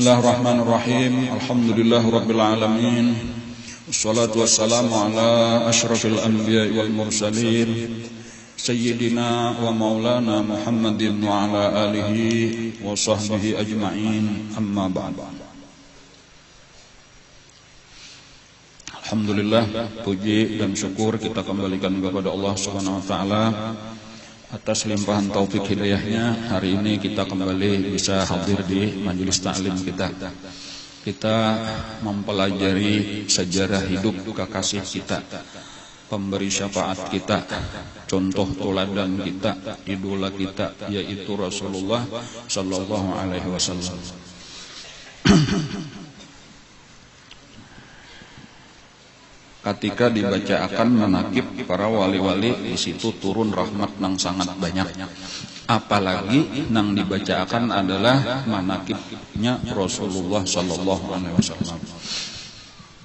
Bismillahirrahmanirrahim. Alhamdulillahirabbil alamin. Wassalatu wassalamu ala asyrafil anbiya'i wal mursalin sayyidina wa maulana Muhammadin wa ala alihi wa sahbihi ajma'in. Amma ba'd. Alhamdulillah, puji dan syukur kita kembalikan kepada Allah Subhanahu wa taala atas limpahan taufik hidayahnya. Hari ini kita kembali bisa hadir di majelis ta'lim kita. Kita mempelajari sejarah hidup kekasih kita, pemberi syafaat kita, contoh teladan kita, idola kita, yaitu Rasulullah sallallahu alaihi wasallam. Ketika dibacakan manakib para wali-wali, di situ turun rahmat nang sangat banyak. Apalagi nang dibacakan adalah manakibnya Rasulullah sallallahu alaihi wasallam.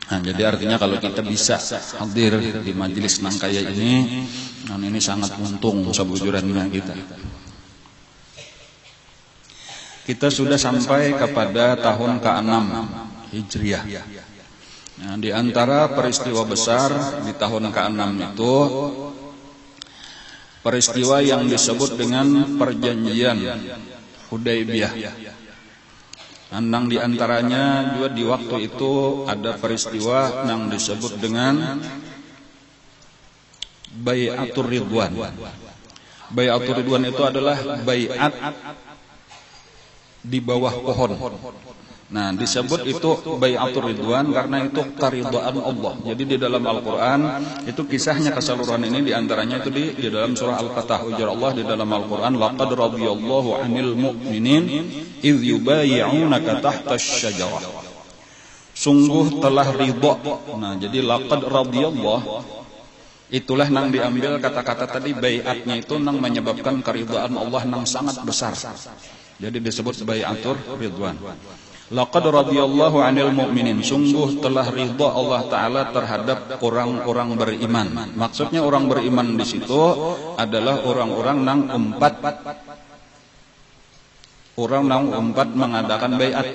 Nah, jadi artinya kalau kita bisa hadir di majelis nang kaya ini sangat untung sebujurannya kita. Kita sudah sampai kepada tahun ke-6 Hijriah. Nah, di antara peristiwa besar di tahun ke-6 itu peristiwa yang disebut dengan perjanjian Hudaybiyah. Nang di antaranya juga di waktu itu ada peristiwa yang disebut dengan Bai'atur Ridwan. Bai'atur Ridwan itu adalah bai'at di bawah pohon. Nah, disebut itu Bai'atur Ridwan karena itu keridhaan Allah. Jadi di dalam Al-Qur'an itu kisahnya keseluruhan ini diantaranya itu di dalam surah Al-Fatah. Ujar Allah di dalam Al-Qur'an, laqad radiyallahu 'anil mu'minin idz yubayyi'unaka tahtasy syajarah. Sungguh telah ridha. Nah, jadi laqad radiyallahu itulah nang diambil kata-kata tadi, bai'atnya itu nang menyebabkan keridhaan Allah nang sangat besar. Jadi disebut Bai'atur Ridwan. Laqad radiyallahu 'anil mu'minin, sungguh telah ridha Allah taala terhadap orang-orang beriman. Maksudnya orang beriman di situ adalah orang-orang nang empat mengadakan baiat.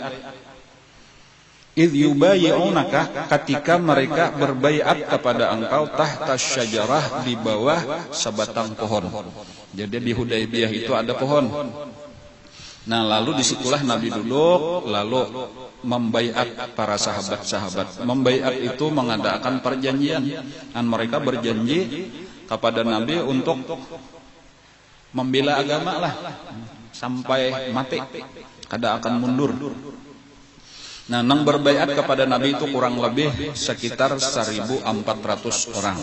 Idz yubayyi'unaka, ketika mereka berbaiat kepada engkau tahtas syajarah, di bawah sebatang pohon. Jadi di Hudaybiyah itu ada pohon. Nah, lalu disitulah Nabi duduk, lalu membaiat para sahabat-sahabat. Membaiat itu mengadakan perjanjian, dan mereka berjanji kepada Nabi untuk membela agama lah sampai mati, kada akan mundur. Nah, nang berbaiat kepada Nabi itu kurang lebih sekitar 1.400 orang.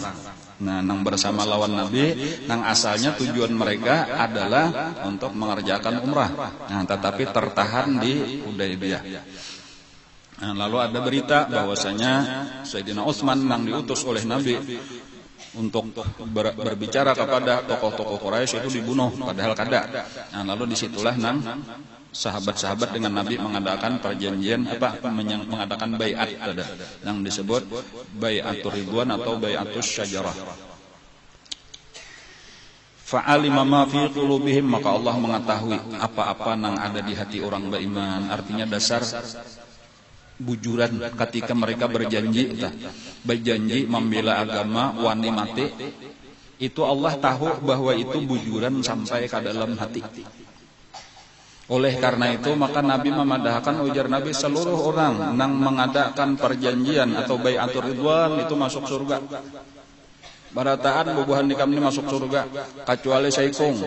Nah, nang bersama lawan Nabi, nang asalnya tujuan mereka adalah untuk mengerjakan umrah. Nah, tetapi tertahan di Hudaybiyah. Nah, lalu ada berita bahwasanya Sayyidina Utsman nang diutus oleh Nabi untuk berbicara kepada tokoh-tokoh Quraisy itu dibunuh, padahal kada. Nah, lalu disitulah nang sahabat-sahabat dengan Nabi mengadakan perjanjian mengadakan baiat ada yang disebut Bai'atur Ridwan atau Bai'atus Syajarah. Fa'alima ma fi qulubihim, maka Allah mengetahui apa-apa yang ada di hati orang beriman. Artinya dasar bujuran ketika mereka berjanji membela agama wani mati, itu Allah tahu bahwa itu bujuran sampai ke dalam hati. Oleh karena itu maka Nabi memadahkan, ujar Nabi, seluruh orang yang mengadakan perjanjian atau Bai'atur Ridwan itu masuk surga. Barataan bubuhan nikam ini masuk surga kecuali saikong.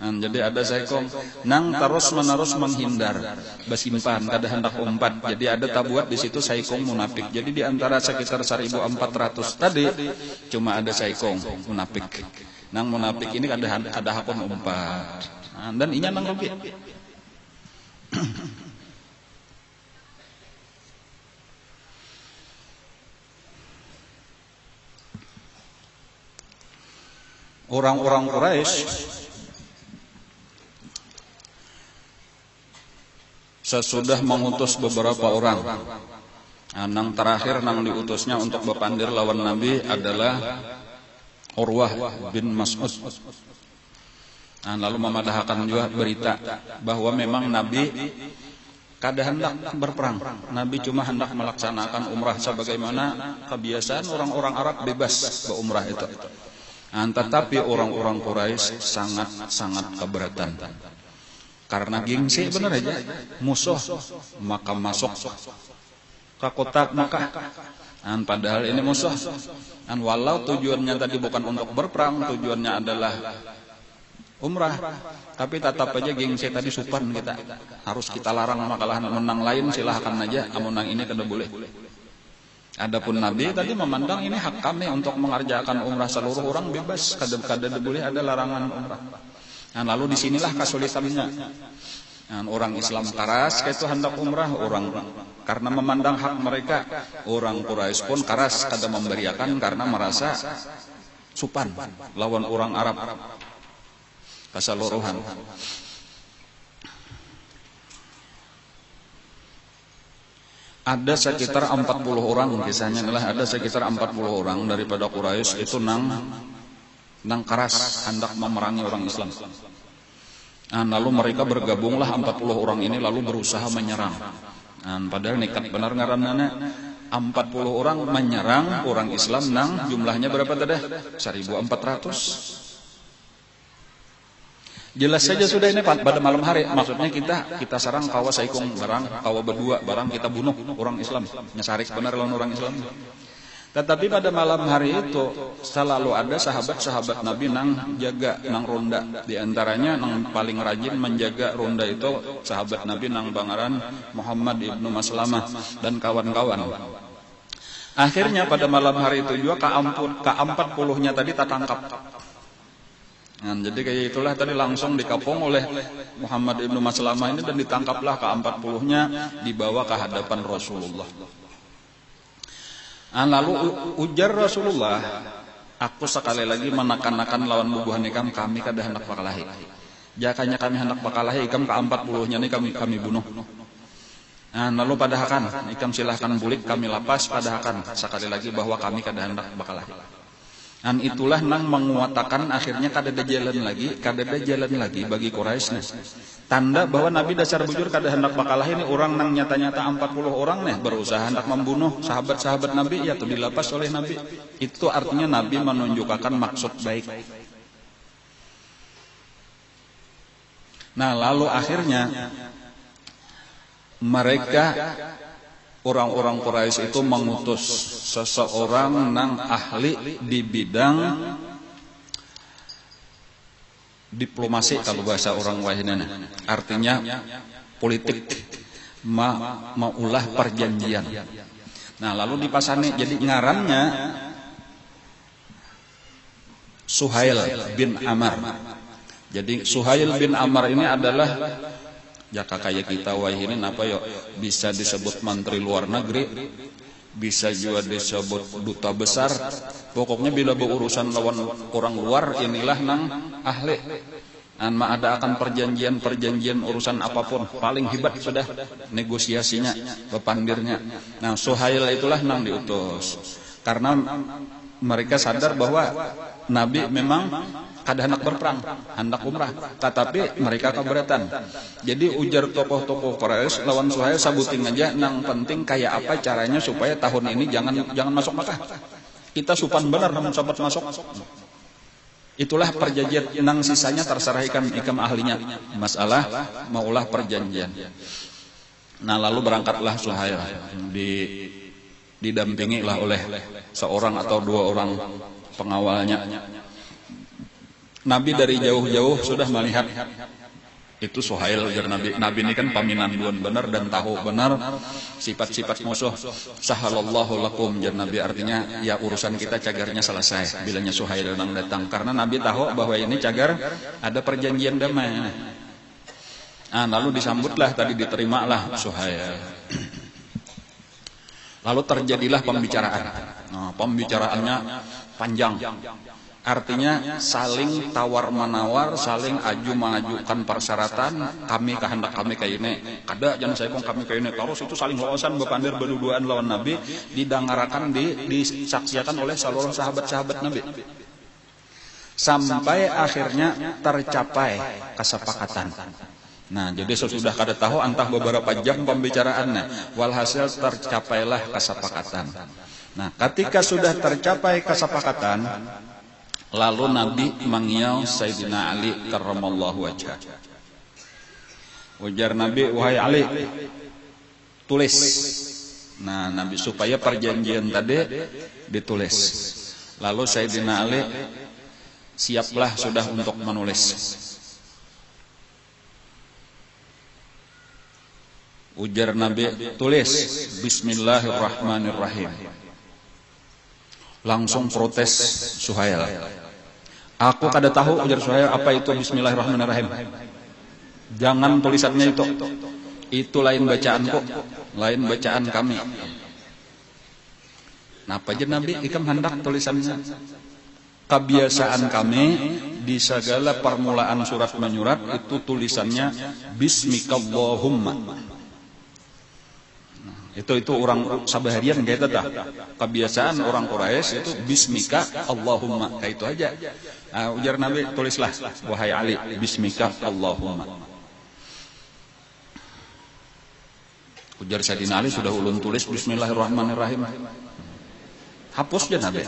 Nah, jadi ada saikong nang terus menerus menghindar, bersimpan kada hendak umpat. Jadi ada tabuat di situ saikong munafik. Jadi di antara sekitar 1.400 tadi cuma ada saikong munafik. Nang munafik ini kada hakon umpat. Dan inya nang rugi. Orang-orang Quraisy sesudah mengutus beberapa orang, nang terakhir nang diutusnya untuk berpandir lawan Nabi adalah Urwah bin Mas'ud. Nah, lalu memadahkan juga berita bahwa memang Nabi kada hendak berperang. Nabi cuma hendak melaksanakan umrah sebagaimana kebiasaan orang-orang Arab bebas berumrah itu. Tetapi orang-orang Quraisy sangat keberatan. Karena gengsi benar aja, musuh maka masuk ke kota Makkah. Padahal ini musuh. Walau tujuannya tadi bukan untuk berperang, tujuannya adalah umrah, tapi tetap aja gengsi tadi supan kita. Harus kita larang, makalah menang lain silahkan aja, amunang ini kada boleh. Adapun Nabi tadi memandang ini hak kami untuk mengerjakan umrah, seluruh orang bebas, kada boleh ada larangan umrah. Lalu disinilah kesulitannya. Orang Islam keras itu hendak umrah, orang karena memandang hak mereka. Orang Quraisy pun keras kada memberiakan karena merasa supan lawan orang Arab keseluruhan. Ada sekitar 40 orang, kisahnya adalah ada sekitar 40 orang daripada Quraisy itu nang keras hendak memerangi orang Islam. Lalu mereka bergabunglah 40 orang ini lalu berusaha menyerang. Padahal nekat benar ngaranana, 40 orang menyerang orang Islam nang jumlahnya berapa tadi? 1.400. Jelas saja sudah ini pada malam hari, maksudnya kita serang kawa saikung barang, kawa berdua barang, kita bunuh orang Islam, nyasarik benar lawan orang Islam. Tetapi pada malam hari itu selalu ada sahabat-sahabat Nabi nang jaga nang ronda. Di antaranya nang paling rajin menjaga ronda itu sahabat Nabi nang bangaran Muhammad ibnu Maslamah dan kawan-kawan. Akhirnya pada malam hari itu juga ke-40-nya tadi tertangkap. Jadi kayak itulah tadi langsung dikapung oleh Muhammad ibnu Maslamah ini dan ditangkaplah ke-40-nya, dibawa ke hadapan Rasulullah. Lalu ujar Rasulullah, aku sekali lagi menekan-nekan lawan bubuhan ikam, kami kada hendak bakalahi. Jakanya kami hendak bakalahi, ikam ke-40-nya ini kami bunuh. Lalu padahakan, ikam silahkan bulik, kami lapas, padahakan sekali lagi bahwa kami kada hendak bakalahi. Itulah nang menguatakan akhirnya kada ada jalan lagi bagi Quraisy. Tanda bahwa Nabi dasar bujur kada hendak bakalah ini orang nang nyata-nyata 40 orang nih berusaha hendak membunuh sahabat-sahabat Nabi ya tuh dilapas oleh Nabi. Itu artinya Nabi menunjukkan maksud baik. Lalu akhirnya mereka orang-orang Quraisy itu mengutus seseorang nang ahli di bidang diplomasi kalau bahasa orang wahinana. Artinya politik, maulah perjanjian. Lalu dipasani jadi ngarannya Suhail bin Amr. Jadi Suhail bin Amr ini adalah jaka kayak kita wahinin apa yo bisa disebut menteri luar negeri, bisa juga disebut duta besar. Pokoknya bila berurusan lawan orang luar inilah nang ahli. Ada akan perjanjian urusan apapun paling hebat sudah negosiasinya, pepandirnya. Suhail itulah nang diutus karena mereka sadar bahwa Nabi memang kada hendak berperang, hendak umrah, tetapi mereka keberatan. Jadi ujar tokoh-tokoh Quraisy lawan Suhail sabuting aja nang penting kayak apa caranya supaya tahun ini jangan masuk Makkah. Kita supan benar namun sahabat masuk. Itulah perjanjian nang sisanya terserah ikam ahlinya. Masalah maulah perjanjian. Lalu berangkatlah Suhail didampingi lah oleh seorang atau dua orang pengawalnya. Nabi dari jauh-jauh sudah melihat itu Suhail, ujar Nabi. Nabi ini kan paminanduan benar dan tahu benar sifat-sifat musuh. Sahalallahu lakum, ujar Nabi, artinya ya urusan kita cagarnya selesai bilanya Suhail yang datang. Karena Nabi tahu bahwa ini cagar ada perjanjian damai. Lalu disambutlah tadi, diterimalah Suhail. Lalu terjadilah pembicaraan. Pembicaraannya panjang. Artinya saling tawar-menawar, saling aju-mengajukan persyaratan. Kami kehendak kami kayak ini, kada jangan saya pun kami kayak ini. Terus itu saling lawasan bepandir berduaan lawan Nabi, didangarakan, disaksikan oleh seluruh sahabat-sahabat Nabi. Sampai akhirnya tercapai kesepakatan. Nah, jadi sesudah kada tahu antah beberapa jam pembicaraannya, walhasil tercapailah kesepakatan. Nah, ketika sudah tercapai kesepakatan, lalu Nabi manggil Sayyidina Ali karramallahu wajhah. Ujar Nabi, wahai Ali, tulis. Nah, Nabi supaya perjanjian tadi ditulis. Lalu Sayyidina Ali siaplah sudah untuk menulis. Ujar Nabi, tulis Bismillahirrahmanirrahim. Langsung protes Suhail. Aku kada tahu, ujar Suhail, apa itu Bismillahirrahmanirrahim. Jangan tulisannya itu. Itu lain bacaanku, lain bacaan kami. Napa aja Nabi ikam hendak tulisannya? Kebiasaan kami di segala permulaan surat menyurat itu tulisannya Bismikallahumma. Itu orang sabaharian kayak itu dah. Kebiasaan orang Quraisy itu Bismika Allahumma, kayak itu aja. Ujar Nabi, tulislah wahai Ali, Bismika Allahumma. Ujar Sayyidina Ali, sudah ulun tulis Bismillahirrahmanirrahim. Hapus aja Nabi.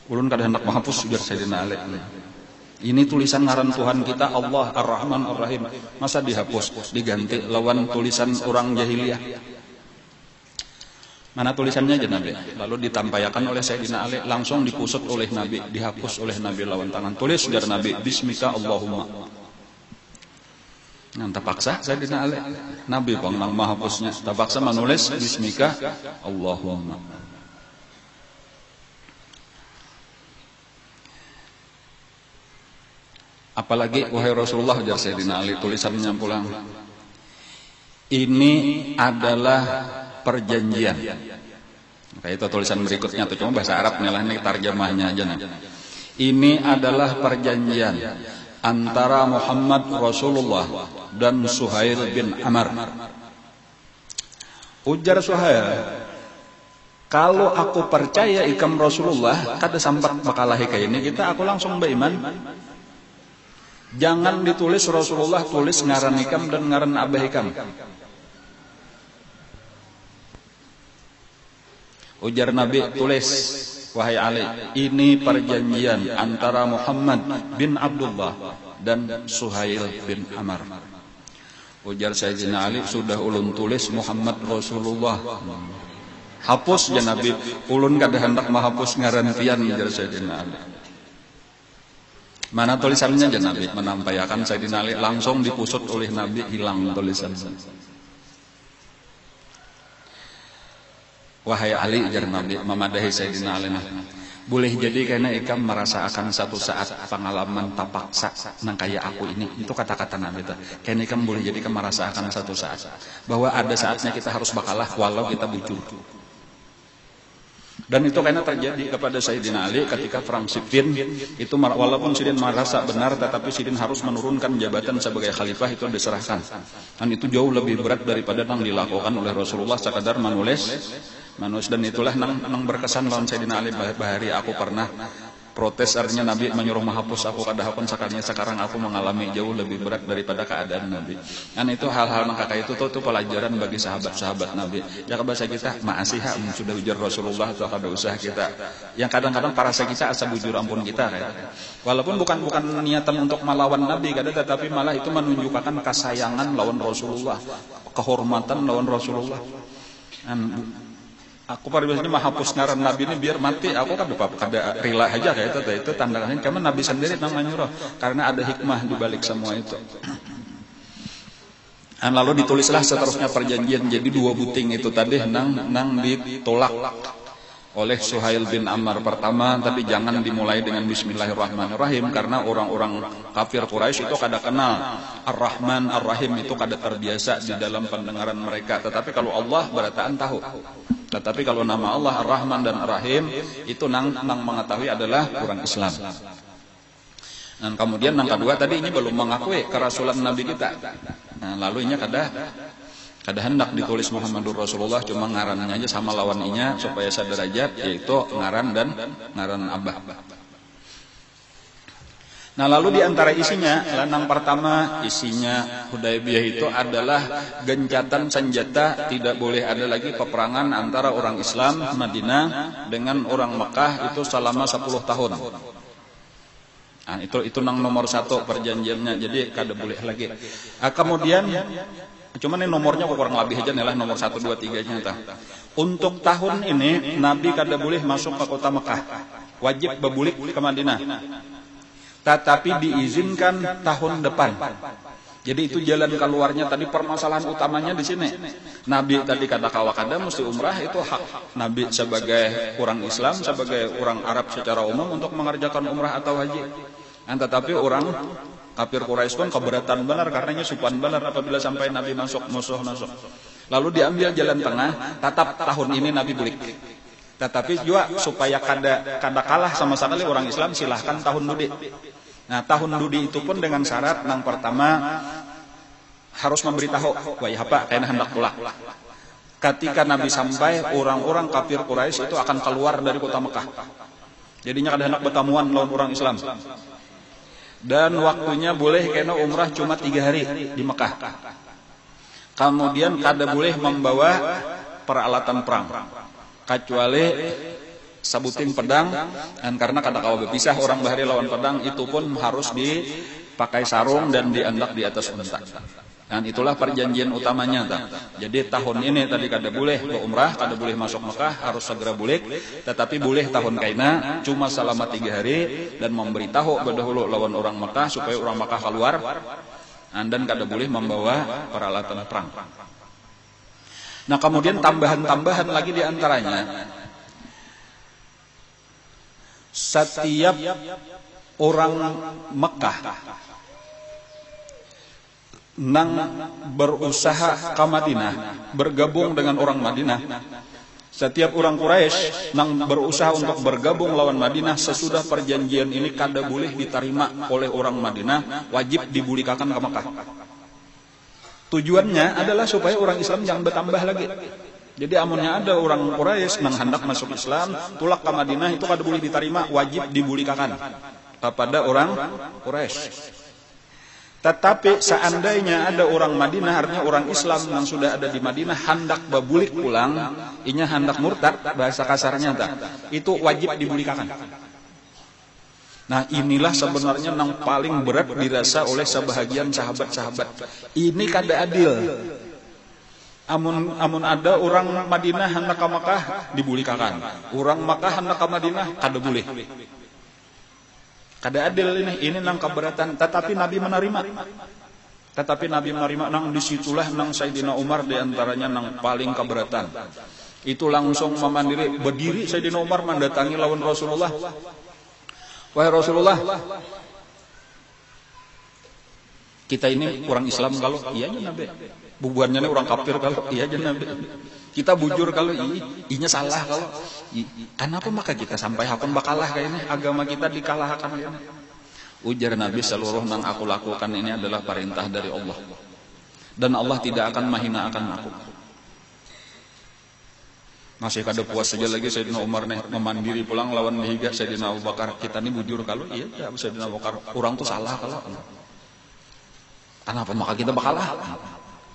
Ulun kada hendak menghapus, ujar Sayyidina Ali. Ini tulisan ngaran Tuhan kita Allah Ar-Rahman Ar-Rahim. Masa dihapus, diganti lawan tulisan orang jahiliyah? Mana tulisannya aja Nabi? Lalu ditampayakan oleh Sayyidina Ali, langsung dikusut oleh Nabi, dihapus oleh Nabi lawan tangan. Tulis ujar Nabi, Bismika Allahumma. Nah, terpaksa Sayyidina Ali, Nabi bang nang mahapusnya, terpaksa menulis Bismika Allahumma. Apalagi wahai Rasulullah, ujar Sayyidina Ali, tulisannya pulang, ini adalah perjanjian. Kayak itu tulisan berikutnya tuh, cuma bahasa Arab nih lah, ini tarjamahnya aja nih. Ini adalah perjanjian antara Muhammad Rasulullah dan Suhail bin Amr. Ujar Suhail, kalau aku percaya ikam Rasulullah, kada sampak bakalahi kayak ini, kita aku langsung beriman. Jangan ditulis Rasulullah, tulis ngaran ikam dan ngaran abah ikam. Ujar Nabi, tulis wahai Ali, ini perjanjian antara Muhammad bin Abdullah dan Suhail bin Amr. Ujar Sayyidina Ali, sudah ulun tulis Muhammad Rasulullah. Hapus ya Nabi, ulun kada hendak menghapus ngaran pian, ujar Sayyidina Ali. Mana tulisannya aja Nabi? Menampayakan Sayyidina Ali, langsung dipusut oleh Nabi, hilang tulisannya. Wahai Ali, ujar Nabi memadahi Sayyidina Ali, boleh jadi karena ikam merasa akan satu saat pengalaman tapaksa nang kaya aku ini. Itu kata-kata Nabi itu. Karena ikam boleh jadi ikam merasa akan satu saat bahwa ada saatnya kita harus bakalah walau kita bujur. Dan itu karena terjadi kepada Sayyidina Ali ketika perang Siffin. Itu walaupun Sidin merasa benar, tetapi Sidin harus menurunkan jabatan sebagai khalifah, itu diserahkan. Dan itu jauh lebih berat daripada yang dilakukan oleh Rasulullah sekadar menulis. Dan itulah nang berkesan lawan Sayyidina Ali. Bahari aku pernah protes, artinya Nabi menyuruh menghapus, aku kadahapun sekalinya sekarang aku mengalami jauh lebih berat daripada keadaan Nabi. Dan itu hal-hal maka itu tuh pelajaran bagi sahabat-sahabat Nabi. Ya bahasa kita maasiha sudah ujar Rasulullah atau kada usah kita. Yang kadang-kadang para kita asa bujur ampun kita kayak. Walaupun bukan niatan untuk melawan Nabi kada, tetapi malah itu menunjukkan kesayangan lawan Rasulullah, kehormatan lawan Rasulullah. Aku pada biasanya menghapus ngaran Nabi ini biar mati. Aku kan kada rela aja kayak itu tandanya. Karena Nabi sendiri namanya nyuruh. Karena ada hikmah di balik semua itu. Dan lalu ditulislah seterusnya perjanjian. Jadi 2 buting itu tadi nang ditolak oleh Suhail bin Amr. Pertama, tapi jangan dimulai dengan Bismillahirrahmanirrahim, karena orang-orang kafir Quraisy itu kada kenal Ar-Rahman Ar-Rahim, itu kada terbiasa di dalam pendengaran mereka. Tetapi kalau Allah berataan tahu. Tetapi kalau nama Allah Ar-Rahman dan Ar-Rahim itu nang mengetahui adalah orang Islam. Dan kemudian yang kedua tadi ini belum mengakui kerasulan Nabi kita. Nah, lalu ini kada hendak ditulis Muhammadur Rasulullah, cuma ngarannya aja sama lawan inya supaya sederajat, yaitu ngaran dan ngaran abah. Nah lalu di antara isinya, lanang pertama isinya Hudaybiyah itu adalah gencatan senjata, tidak boleh ada lagi peperangan antara orang Islam Madinah dengan orang Mekah itu selama 10 tahun. Nah, itu nomor 1 perjanjiannya, jadi kada boleh lagi. Kemudian cuman ini nomornya kurang lebih aja nih nomor 1, 2, 3-nya. Untuk tahun ini Nabi kada boleh masuk ke kota Mekah, wajib berbulik ke Madinah. Tetapi diizinkan tahun depan. Jadi itu jalan keluarnya tadi, permasalahan utamanya di sini. Nabi tadi kata kawakada mesti umrah, itu hak Nabi sebagai orang Islam, sebagai orang Arab secara umum untuk mengerjakan umrah atau haji. Tetapi orang kafir Quraisy pun keberatan benar, karenanya supan benar apabila sampai Nabi musuh masuk. Lalu diambil jalan tengah, tetap tahun ini Nabi bulik. Tetapi juga supaya kada kalah sama sekali orang Islam, silahkan tahun dudi. Nah tahun dudi itu pun dengan syarat yang pertama harus memberitahu, wah apa kayaknya hendak pulang. Ketika Nabi sampai, orang-orang kafir Quraisy itu akan keluar dari kota Mekah. Jadinya kada hendak bertamuan lawan orang Islam. Dan waktunya boleh kena umrah cuma 3 hari di Mekah. Kemudian kada boleh membawa peralatan perang, kecuali sabuting pedang, dan karena kada kawa berpisah orang bahari lawan pedang, itu pun harus dipakai sarung dan diandak di atas unta. Dan itulah perjanjian utamanya. Jadi tahun ini tadi kada boleh ke umrah, kada boleh masuk Mekah, harus segera bulik. Tetapi boleh tahun kaina cuma selama 3 hari, dan memberitahu berdahulu lawan orang Mekah supaya orang Mekah keluar, dan kada boleh membawa peralatan perang. Nah kemudian tambahan-tambahan lagi diantaranya, setiap orang Mekah nang berusaha ke Madinah, bergabung dengan orang Madinah, setiap orang Quraisy nang berusaha untuk bergabung lawan Madinah sesudah perjanjian ini kada boleh diterima oleh orang Madinah, wajib dibulikakan ke Mekah. Tujuannya adalah supaya orang Islam jangan bertambah lagi. Jadi amunnya ada orang Quraisy nang hendak masuk Islam, tulak ke Madinah, itu kada boleh diterima, wajib dibulikakan kepada orang Quraisy. Tetapi seandainya ada orang Madinah, artinya orang Islam yang sudah ada di Madinah hendak berbulik pulang, inya hendak murtad, bahasa kasarnya itu wajib dibulikakan. Nah inilah sebenarnya yang paling berat dirasa oleh sebahagian sahabat-sahabat. Ini kada adil. Amun ada orang Madinah hendak ke Makkah, dibulikakan. Orang Makkah hendak ke Madinah, kada boleh. Kada adil ini nang keberatan. Tetapi Nabi menerima. Nang disitulah nang Sayyidina Umar diantaranya nang paling keberatan. Itu langsung memandiri, berdiri Sayyidina Umar mendatangi lawan Rasulullah. Wahai Rasulullah, kita ini orang Islam kalau iya aja Nabi. Bubuannya orang kafir kalau iya aja Nabi. Kita bujur kalau inya salah kalau kenapa maka kita sampai hakun bakalah kayaknya agama kita dikalahkan kayaknya. Ujar Nabi, seluruh yang aku lakukan ini adalah perintah dari Allah, dan Allah tidak akan menghinakan aku. Masih kada puas saja lagi Sayyidina Umar nih memandiri pulang lawan dihiga Sayyidina Abu Bakar. Kita ini bujur kalau iya Sayyidina Abu Bakar orang tuh salah kalau kenapa maka kita bakalah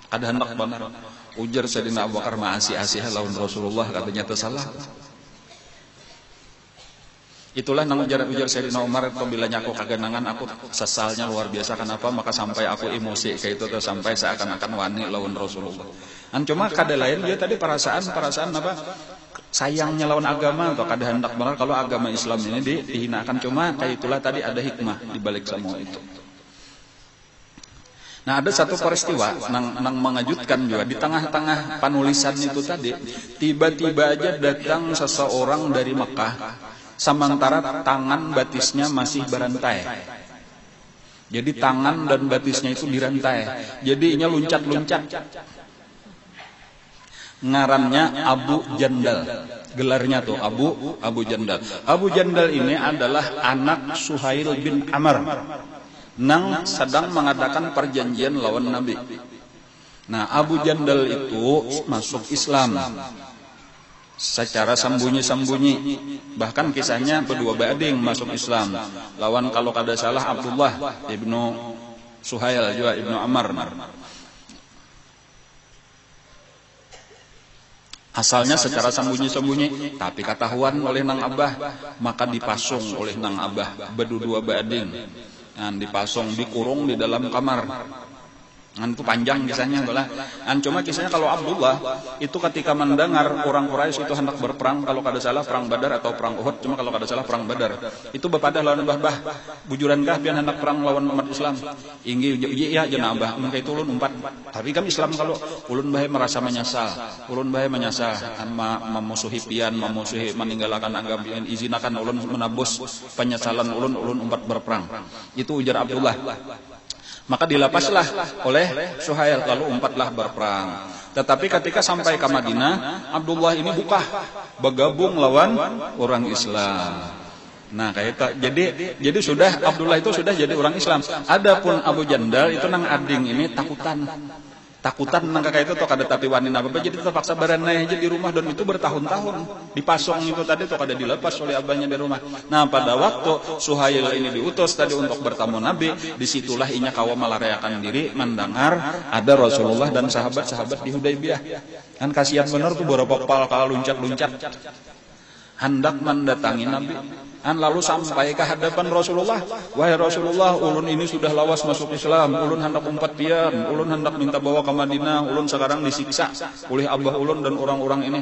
kada hendak benar. Ujar Sayyidina Abu Bakar, maasi-asih lawan Rasulullah, katanya tersalah. Itulah nang ujar Sayyidina Umar, apabila aku kagenangan, aku sesalnya luar biasa. Kenapa? Maka sampai aku emosi kayak itu, sampai seakan-akan wani lawan Rasulullah. Cuma kada lain dia tadi perasaan apa? Sayangnya lawan agama, atau kada hendak benar kalau agama Islam ini dihinakan. Cuma kayak itulah tadi ada hikmah di balik semua itu. Nah ada satu peristiwa nang mengejutkan juga di tengah-tengah penulisan itu tadi, tiba-tiba aja datang seseorang dari Mekah, sementara tangan batisnya masih berantai. Jadi tangan dan batisnya itu dirantai. Jadi inya luncat-luncat. Ngarannya Abu Jandal, gelarnya tuh Abu Jandal. Abu Jandal ini adalah anak Suhail bin Amr nang sedang mengadakan perjanjian lawan Nabi. Nah Abu Jandal itu masuk Islam. secara sembunyi-sembunyi. Bahkan kisahnya berdua bading masuk Islam. Lawan kalau kada salah Abdullah ibnu Suhail juga ibnu Ammar. Asalnya secara sembunyi-sembunyi, tapi ketahuan oleh Nang Abah, maka dipasung oleh Nang Abah berdua bading. Dan dipasung, dikurung di dalam kamar. Itu panjang kisahnya itulah. Cuma kisahnya kalau Abdullah itu ketika mendengar orang Quraisy itu hendak berperang, kalau kada salah perang Badar atau perang Uhud, cuma kalau kada salah perang Badar. Itu bepadah lawan bah bujurankah pian hendak perang lawan umat Islam. Inggi ya jenah Abah, mengka itu ulun umpat. Tapi kami Islam kalau ulun bae merasa menyesal. Ulun bae menyesal memusuhi pian, memusuhi meninggalkan agama pian, izinakan ulun menabus penyesalan ulun umpat berperang. Itu ujar Abdullah. Maka dilapaslah oleh Suhail, lalu umpatlah berperang. Tetapi ketika sampai ke Madinah, Abdullah ini buka bergabung lawan orang Islam. Nah, kayak jadi sudah Abdullah itu sudah jadi orang Islam. Adapun Abu Jandal itu nang ading ini takutan nang kakak itu toh kada tapi wani apa jadi terpaksa berenai aja di rumah, dan itu bertahun-tahun dipasong itu tadi toh kada dilepas oleh abahnya di rumah. Nah, pada waktu Suhail ini diutus tadi untuk bertamu Nabi, disitulah inya kawa melariakan diri mendengar ada Rasulullah dan sahabat-sahabat di Hudaybiyah. Kan kasihan benar tuh beberapa kala loncat-loncat hendak mendatangi Nabi. Lalu sampai ke hadapan Rasulullah, wahai Rasulullah, ulun ini sudah lawas masuk Islam, ulun hendak umpat pian, ulun hendak minta bawa ke Madinah, ulun sekarang disiksa oleh abah ulun dan orang-orang ini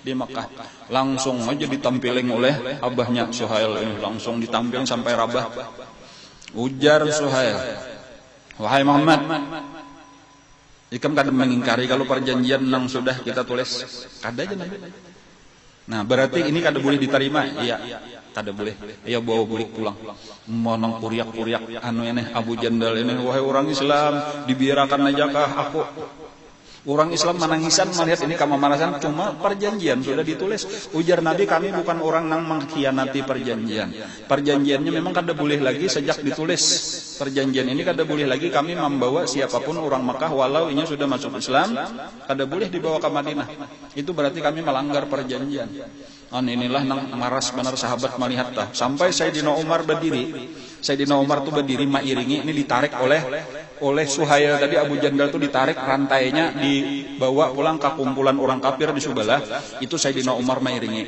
di Makkah. Langsung aja ditampiling oleh abahnya Suhail ini, langsung ditampilin sampai Rabah. Ujar Suhail, wahai Muhammad, ikam kada mengingkari kalau perjanjian nang sudah kita tulis, kada aja Nabi. Nah, berarti ini kada boleh diterima. Iya, kada boleh. Iya, bawa balik pulang. Monong kuriak-kuriak ini Abu Jandal ini, wahai orang Islam, dibiarkan aja kah aku? Orang Islam menangisan melihat ini kamamarasan, cuma perjanjian sudah ditulis. Ujar Nabi, kami bukan orang nang mengkhianati perjanjian. Perjanjiannya memang kada boleh lagi sejak ditulis. Perjanjian ini kada boleh lagi kami membawa siapapun orang Makkah walau inya sudah masuk Islam, kada boleh dibawa ke Madinah. Itu berarti kami melanggar perjanjian. Inilah nang maras benar sahabat melihat tah. Sampai Sayyidina Umar berdiri. Sayyidina Umar tuh berdiri mairingi, ini ditarik oleh Suhail tadi. Abu Jandal itu ditarik rantainya, dibawa pulang ke kumpulan orang kafir di Subalah. Itu Sayyidina Umar mairingi.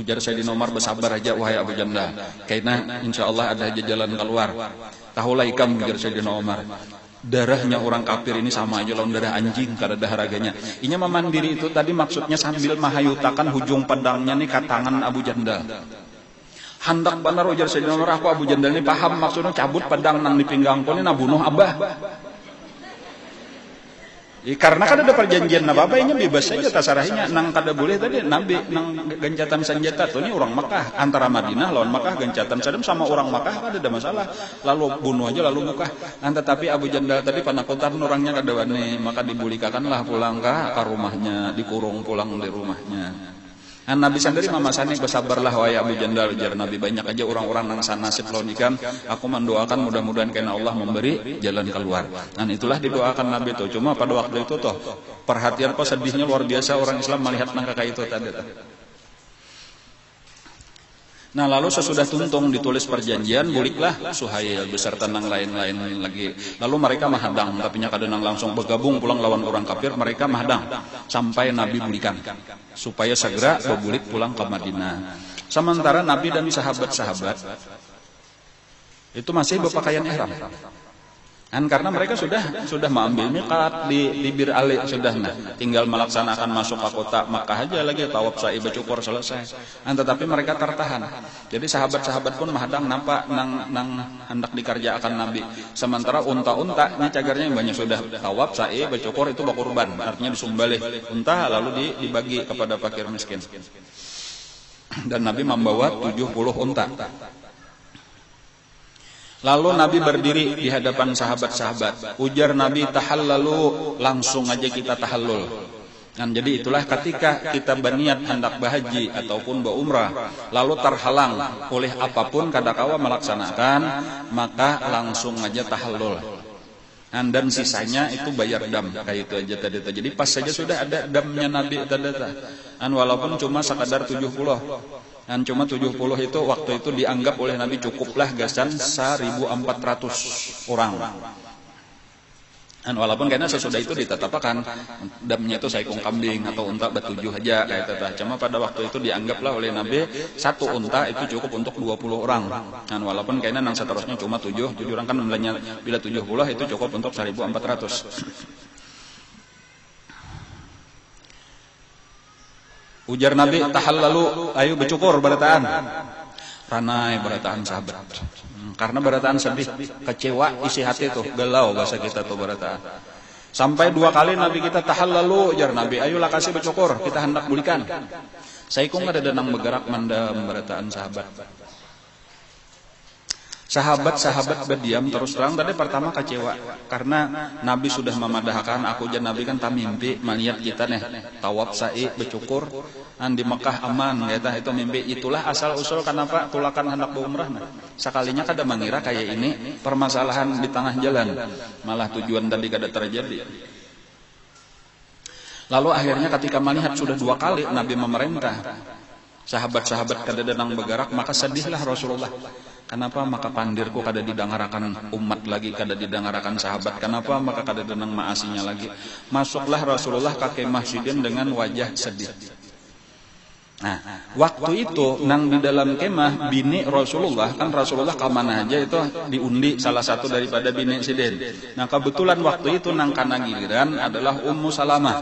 Ujar Sayyidina Umar, bersabar aja wahai Abu Jandal, karena insyaallah ada aja jalan keluar. Tahulah ikam, ujar Sayyidina Umar, darahnya orang kafir ini sama aja lawan darah anjing, kada ada harganya. Inya memandiri itu tadi maksudnya sambil mahayutakan hujung pedangnya nih ke tangan Abu Jandal. Hendak benar ujar Sayyidina Umar, aku Abu Jandal ini paham maksudnya cabut pedang nang di pinggangku ini nabunuh abah. Karena kan ada perjanjian apa-apa, ini bebas saja tasarahnya, nang kada boleh tadi Nabi nang gencatan senjata tuh ini orang Makkah, antara Madinah lawan Makkah gencatan sadam sama orang Makkah kada ada masalah, lalu bunuh aja lalu Makkah. Tetapi Abu Jandal tadi penakutan orangnya kada wani, maka dibulikakanlah pulang ke rumahnya, dikurung pulang di rumahnya. Nabi sendiri mamasani, bersabarlah wahai Abu Jandal, ujar Nabi, banyak aja orang-orang nang sanasib lawan ikam, aku mendoakan mudah-mudahan karena Allah memberi jalan keluar. Dan itulah didoakan Nabi itu. Cuma pada waktu itu toh perhatian sedihnya luar biasa orang Islam melihat nang kakak itu tadi. Nah, lalu sesudah tuntung ditulis perjanjian, buliklah Suhail beserta nang lain-lain lagi. Lalu mereka mahadang, tapi nya kada nang langsung bergabung pulang lawan orang kafir, mereka mahadang sampai Nabi bulikan supaya segera berbulik pulang ke Madinah. Sementara Nabi dan sahabat-sahabat itu masih berpakaian ihram. Karena mereka sudah mengambil miqat di Bir Ali sudah, tinggal melaksanakan masuk ke kota Makkah aja lagi, tawaf sa'i bercukur selesai. Tetapi mereka tertahan. Jadi sahabat-sahabat pun mahadang nampak nang hendak dikerjakan Nabi. Sementara unta-untanya cagarnya banyak sudah tawaf sa'i bercukur itu bakurban, artinya disumbalih unta lalu dibagi kepada fakir miskin. Dan Nabi membawa 70 unta. Lalu Nabi berdiri di hadapan sahabat-sahabat. Ujar Nabi, tahallalu, langsung aja kita tahallul. Dan jadi itulah ketika kita berniat hendak berhaji ataupun berumrah, lalu terhalang oleh apapun kada kawa melaksanakan, maka langsung aja tahallul. Dan sisanya itu bayar dam, kayak itu aja tadi. Jadi pas saja sudah ada damnya Nabi tadi. Walaupun cuma sekadar 70. Cuma 70 itu waktu itu dianggap oleh Nabi cukuplah gasan 1.400 orang. Walaupun karena sesudah itu ditetapkan damnya itu saikung kambing atau unta bertujuh aja kayak itu. Cuma pada waktu itu dianggaplah oleh Nabi satu unta itu cukup untuk 20 orang. Walaupun karena nang seterusnya cuma 7 orang kan mulanya bila 70 itu cukup untuk 1.400. Ujar Nabi, tahallalu, ayo bercukur barataan. Ranai barataan sahabat. Karena barataan sedih, kecewa, isi hati tuh, galau bahasa kita tuh barataan. Sampai 2 kali Nabi kita tahallalu, ujar Nabi, ayolah kasih bercukur, kita hendak bulikan. Saikung ada danang bergerak mandam barataan sahabat. Sahabat-sahabat berdiam terus terang tadi pertama kecewa karena Nabi sudah memadahkan aku dan Nabi kan mimpi melihat kita nih tawaf sa'i bercukur di Mekah aman ya itu mimpi itulah asal usul kenapa tulakan hendak berumrah sekalinya kada mengira kayak ini permasalahan di tengah jalan malah tujuan tadi kada terjadi. Lalu akhirnya ketika melihat sudah 2 kali Nabi memerintah sahabat-sahabat kada danang bergerak maka sedihlah Rasulullah. Kenapa maka pandirku kada didengarakan umat lagi, kada didengarakan sahabat? Kenapa maka kada denang maasinya lagi? Masuklah Rasulullah ke kemah Sidin dengan wajah sedih. Nah, waktu itu nang di dalam kemah bini Rasulullah kan Rasulullah kemana aja itu diundi salah satu daripada bini Sidin. Nah kebetulan waktu itu nang kana giliran adalah Ummu Salamah.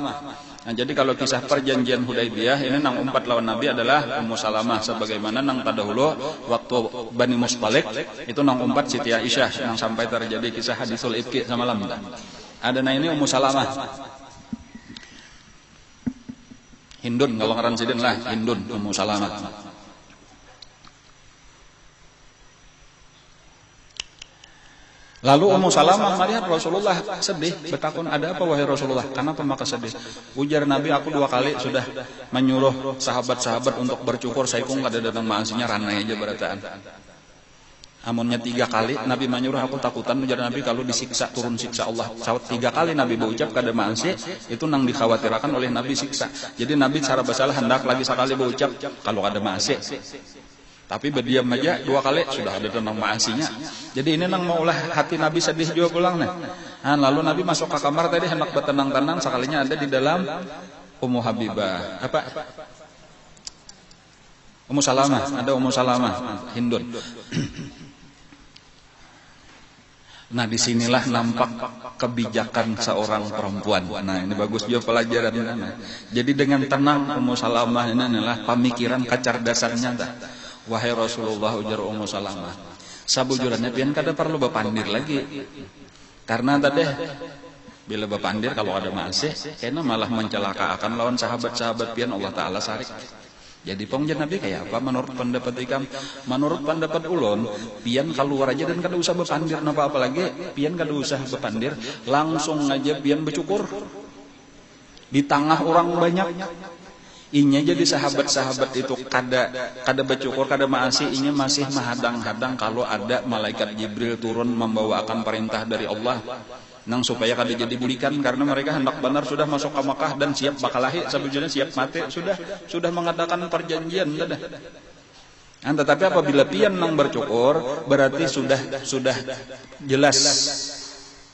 Nah, jadi kalau kisah perjanjian Hudaybiyah ini nang umpat lawan Nabi adalah Ummu Salamah sebagaimana nang tadahulu waktu Bani Mustalik itu nang umpat Siti Aisyah nang sampai terjadi kisah hadisul ifki semalam. Ada nah ini Ummu Salamah. Hindun kalau ngaran Sidin lah Hindun Ummu Salamah. Lalu Ummu Salamah melihat Rasulullah sedih, bertakun ada apa wahai Rasulullah? Kenapa maka sedih? Ujar Nabi aku 2 kali sudah menyuruh sahabat-sahabat untuk bercukur saikung kada datang maasinya ranai aja berataan. Amunnya 3 kali Nabi menyuruh aku takutan ujar Nabi kalau disiksa turun siksa Allah. 3 kali Nabi berucap kada maasi itu nang dikhawatirkan oleh Nabi siksa. Jadi Nabi cara basalah hendak lagi sekali berucap kalau kada maasi. Tapi berdiam aja 2 kali sudah ada tentang maasinya. Jadi ini nang maulah hati Nabi sedih juga pulang nih. Lalu Nabi masuk ke kamar tadi hendak bertenang-tenang sekalinya ada di dalam Ummu Habibah. Apa? Ummu Salamah, ada Ummu Salamah Hindun. Nah disinilah nampak kebijakan seorang perempuan. Nah ini bagus juga pelajaran. Jadi dengan tenang Ummu Salamah ini adalah pemikiran kecerdasannya. Wahai Rasulullah ujar Ummu Salamah, sabujurannya pian kada perlu bepandir lagi. Karena tadi bila bepandir kalau ada maasi, kena malah mencelakakan lawan sahabat-sahabat pian Allah Taala sarik. Jadi pengjan Nabi kayak apa menurut pendapat ikam? Menurut pendapat ulun, pian keluar aja dan kada usah bepandir napa apalagi pian kada usah bepandir, langsung aja pian bercukur. Di tengah orang banyak. Inya jadi sahabat-sahabat itu kada bercukur, kada maasi, inya masih menghadang-hadang kalau ada malaikat Jibril turun membawakan perintah dari Allah. Nang supaya kada jadi bulikan karena mereka hendak benar sudah masuk ke Makkah dan siap bakalahi sebujurnya siap mati sudah mengadakan perjanjian dah. Tetapi apabila pian nang bercukur berarti sudah jelas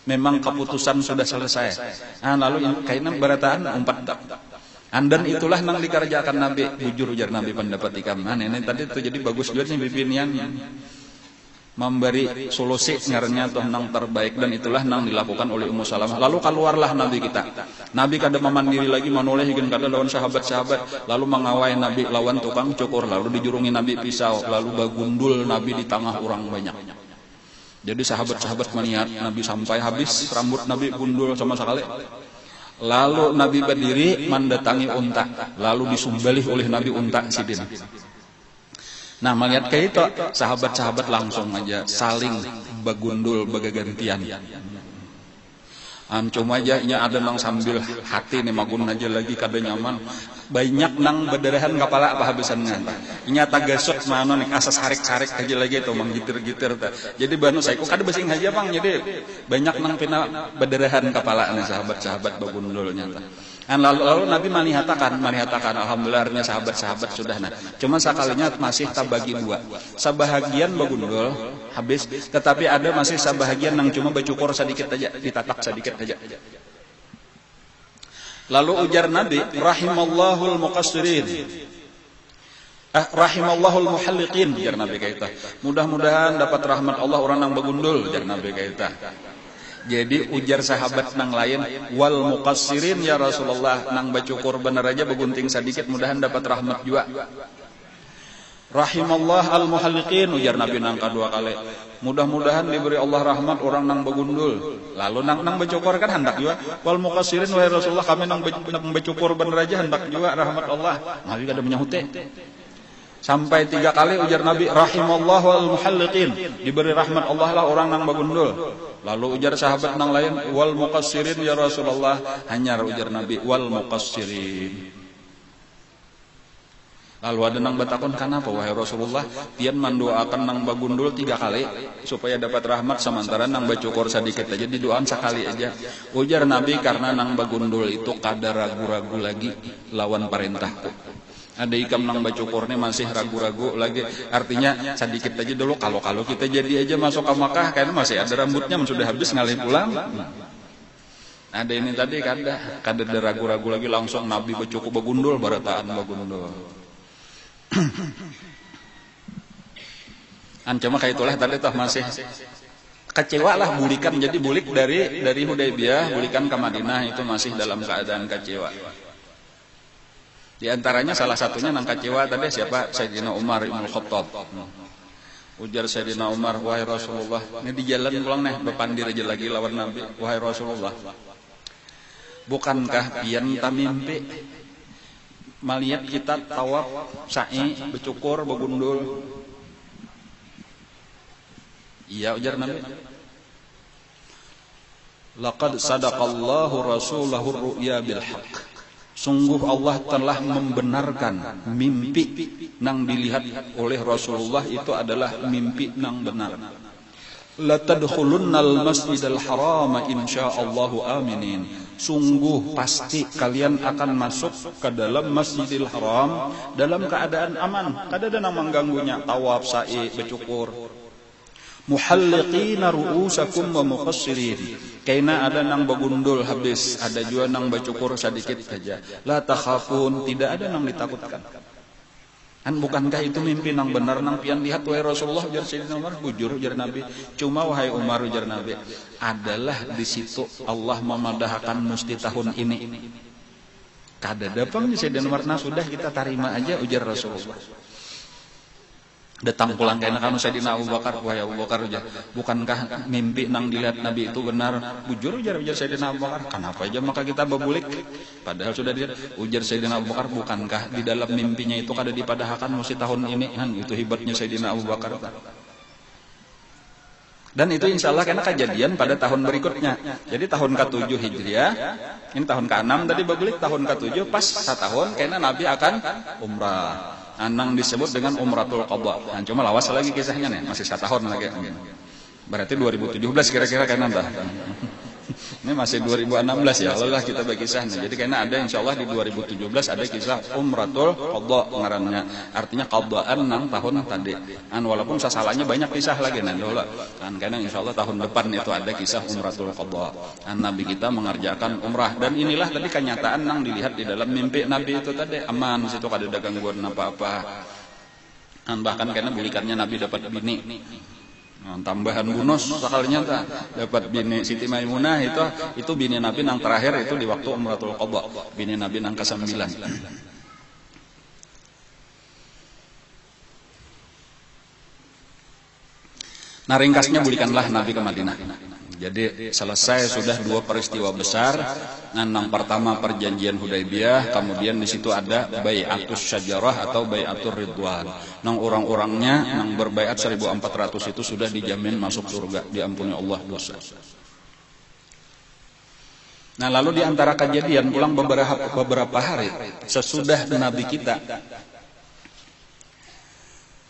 memang keputusan sudah selesai. Lalu kayaknya berataan 4 dan itulah nang dikerjakan Nabi bujur ujar Nabi pendapat ikam. Ini tadi itu jadi bagus juga nih pimpinan memberi solusi ngarannya tuh nang terbaik dan itulah nang dilakukan oleh Ummu Salamah. Lalu keluarlah Nabi kita. Nabi kada memandiri lagi manoleh higeun kada lawan sahabat-sahabat lalu mengawai Nabi lawan tukang cukur lalu dijurungi Nabi pisau lalu bagundul Nabi di tengah orang banyak. Jadi sahabat-sahabat melihat Nabi sampai habis rambut Nabi gundul sama sekali. Lalu Nabi berdiri mendatangi unta, lalu disumbalih oleh Nabi unta Sidin. Nah melihat kayak itu sahabat-sahabat langsung aja saling bagundul bagagantian. Cuma aja nya ada nang sambil hati nih magun aja lagi kada nyaman. Banyak nang berderahan kepala apa habisan nganta. Nya tagasot mano nih asas harik-harik aja lagi tuh manggitir-gitir ta. Jadi banu saya kada besing aja Bang. Jadi banyak nang pina berderahan kepala nih sahabat-sahabat bagundul nyata. Lalu Nabi manihatakan alhamdulillah artinya sahabat-sahabat sudah nah. Cuma sekalinya masih tabagi dua. Sabahagian bagundul habis, tetapi ada masih sabahagian yang cuma bercukur sedikit aja, ditatak sedikit aja. Lalu ujar Nabi, rahimallahul muqassirin. Rahimallahul muhalliqin, ujar Nabi kaita. Mudah-mudahan dapat rahmat Allah orang yang bagundul, ujar Nabi kaita. Jadi ujar sahabat nang lain, wal muqassirin ya Rasulullah, nang bacukur bener aja begunting sedikit, mudahan dapat rahmat juga. Rahimallah al-muhalliqin, ujar Nabi nang kedua kali. Mudah-mudahan diberi Allah rahmat orang nang begundul. Lalu nang becukur kan hendak juga. Wal muqassirin wahai Rasulullah, kami nang becukur bener aja hendak juga rahmat Allah. Nabi kada menyahute. Sampai 3 kali ujar Nabi, rahimallah wal muhalliqin, diberi rahmat Allah lah orang nang begundul. Lalu ujar sahabat nang lain, wal muqassirin ya Rasulullah, hanya ujar Nabi wal muqassirin. Lalu ada nang batakon, kenapa wahai Rasulullah pian mendoakan nang bagundul 3 kali supaya dapat rahmat, sementara nang bacukur sedikit aja didoakan sekali aja. Ujar Nabi, karena nang bagundul itu kada ragu-ragu lagi lawan perintahku. Ada ikam nang bacukurnya masih ragu-ragu lagi, artinya sedikit aja dulu. Kalau kita jadi aja masuk ke Makkah kayaknya masih ada rambutnya, sudah habis ngalih pulang. Ada ini tadi kada ada ragu-ragu lagi, langsung Nabi bacukur bagundul, barataan bagundul. Cuma kayak itulah tadi toh masih kecewa lah, bulikan, jadi bulik dari Hudaybiyah bulikan ke Madinah itu masih dalam keadaan kecewa. Di antaranya salah satunya nang kecewa tadi siapa? Sayyidina Umar Ibn Khattab. Ujar Sayyidina Umar, wahai Rasulullah, ini di jalan pulang nih bepandir aja lagi lawan Nabi. Wahai Rasulullah, bukankah pian tamimpi malihat kita tawaf, sa'i, bercukur, begundul? Iya, ujar Nabi. Laqad sadaqallahu rasulahu ru'ya bil haqq. Sungguh Allah telah membenarkan mimpi nang dilihat oleh Rasulullah itu adalah mimpi nang benar. La tadkhulunnal masjidal harama insyaallahu aminin. Sungguh pasti kalian akan masuk ke dalam Masjidil Haram dalam keadaan aman, kada ada nang mengganggunya, tawaf, sa'i, bercukur. Muhalliqina ru'usakum wa muqassirin. Kaina ada nang bagundul habis, ada juga nang bercukur sedikit saja. La takhafun, tidak ada nang ditakutkan. Bukankah itu mimpi nang benar nang pian lihat wahai Rasulullah, ujar Sayyidina Umar. Bujur ujar Nabi, cuma wahai Umar ujar Nabi, adalah di situ Allah memadahkan mesti tahun ini. Kada dapang di Sayyidina Umar, nah sudah kita tarima aja ujar Rasulullah. Datang pulang kena kanu Sayyidina Abu Bakar, wahai Abu Bakar ujar, bukankah mimpi nang dilihat Nabi itu benar? Bujur ujar Sayyidina Abu Bakar, kenapa aja maka kita berbulik? Padahal sudah dilihat. Ujar Sayyidina Abu Bakar, bukankah di dalam mimpinya itu kada dipadahkan mesti tahun ini? Itu hebatnya Sayyidina Abu Bakar. Dan itu insya Allah kena kejadian pada tahun berikutnya. Jadi tahun ke-7 Hijriah, ini tahun ke-6 tadi berbulik, tahun ke-7 pas setahun kena Nabi akan umrah. Nang disebut dengan Umratul Qadha. Nah, cuma lawas lagi kisahnya nih, masih 1 tahun lagi. Berarti 2017 kira-kira kayaknya entah. Ini masih 2016 ya, Allah kita bagi kisahnya. Jadi kayaknya ada insyaallah di 2017 ada kisah Umratul Qadha ngarannya. Artinya qadaan nang tahun tadi. Walaupun sasalahnya banyak kisah lagi nanti dulu. Kayaknya insyaallah tahun depan itu ada kisah Umratul Qadha. Nabi kita mengerjakan umrah, dan inilah tadi kenyataan nang dilihat di dalam mimpi Nabi itu tadi, aman, situ kada ada gangguan apa-apa. Bahkan karena bulikannya Nabi dapat bini. Tambahan bonus sekalinya dapat bini Siti Maimunah, itu bini Nabi nang terakhir itu di waktu Umratul Qadha, bini Nabi nang ke-9. Nah ringkasnya bulikanlah Nabi ke Madinah. Jadi selesai sudah 2 peristiwa besar. Nang pertama perjanjian Hudaybiyah, kemudian di situ ada bai'atus syajarah atau bai'atur ridwan. Nang orang-orangnya nang berbaiat 1400 itu sudah dijamin masuk surga, diampuni Allah dosa. Nah lalu di antara kejadian pulang beberapa hari sesudah Nabi kita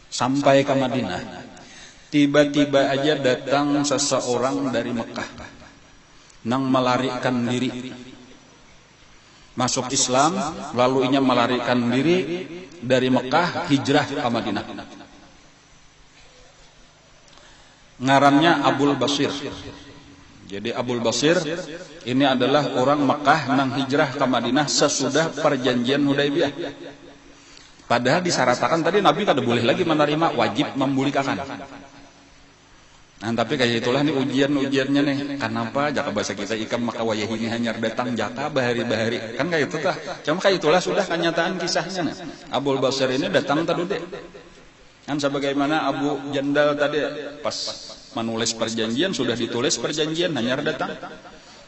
sampai ke Madinah, tiba-tiba aja datang seseorang dari Mekah nang melarikan diri masuk Islam, lalu inya melarikan diri dari Mekah hijrah ke Madinah. Ngarannya Abul Basir. Jadi Abul Basir ini adalah orang Mekah nang hijrah ke Madinah sesudah perjanjian Hudaybiyah. Padahal disyaratkan tadi Nabi kada boleh lagi menerima, wajib membulikakan. Nah, tapi kayak itulah nih ujian-ujiannya nih. Kenapa jaka bahasa kita ikam maka wayah ini hanyar datang jaka bahari-bahari. Kan kayak itu tah. Cuma kayak itulah sudah kenyataan kisahnya. Nah. Abul Basir ini datang tadi deh. Kan sebagaimana Abu Jandal tadi pas menulis perjanjian sudah ditulis perjanjian hanyar datang.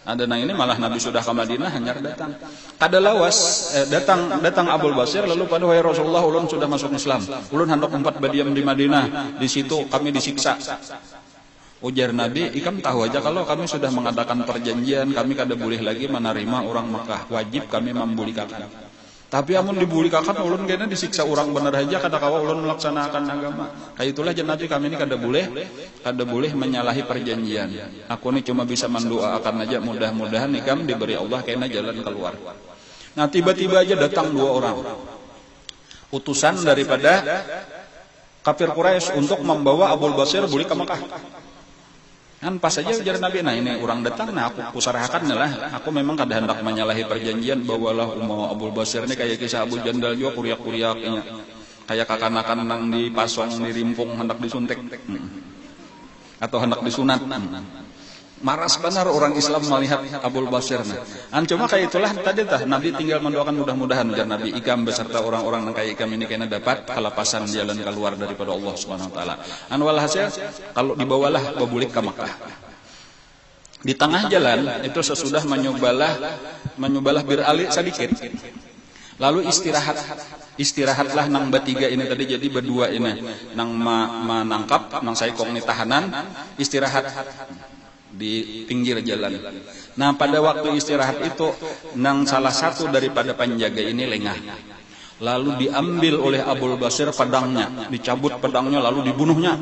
Ada nah ini malah Nabi sudah ke Madinah hanyar datang. Kada lawas datang Abul Basir lalu pada wahai Rasulullah ulun sudah masuk Islam. Ulun hendak empat badiam di Madinah. Di situ kami disiksa. Ujar Nabi, ikam tahu aja kalau kami sudah mengadakan perjanjian, kami kada boleh lagi menerima orang Mekah, wajib kami membulikakan. Tapi amun dibulikakan ulun kena disiksa orang benar aja kada kawa ulun melaksanakan agama. Kayak itulah jen Nabi kami ini kada boleh menyalahi perjanjian. Aku ini cuma bisa mendoakan aja mudah-mudahan ikam diberi Allah kena jalan keluar. Nah tiba-tiba aja datang dua orang utusan daripada kafir Quraisy untuk membawa Abul Basir balik ke Mekah. Kan pas saja ujar Nabi, nah ini orang datang, nah aku kusarahakan lah, aku memang kada hendak menyalahi perjanjian, bawalah umma Abul Basir ini kayak kisah Abu Jandal juga kuriak-kuriaknya, kayak kakanakan nang dipasong, dirimpung, hendak disuntik, atau hendak disunat. Maras benar orang Islam melihat Abul Basir. Cuma kayak itulah tadi tah Nabi tinggal mendoakan mudah-mudahan ujar Nabi ikam beserta orang-orang yang kayak ikam ini kena dapat kelepasan jalan keluar daripada Allah Subhanahu wa taala. Walhasil kalau dibawalah babulik ke Makkah. Di tengah jalan itu sesudah menyubalah Bir Ali sedikit. Lalu istirahatlah nang bertiga ini tadi jadi berdua ini nang menangkap nang saikong ni tahanan istirahat di pinggir jalan. Nah pada waktu istirahat itu nang salah satu daripada penjaga ini lengah. Lalu diambil oleh Abul Basir pedangnya, dicabut pedangnya lalu dibunuhnya.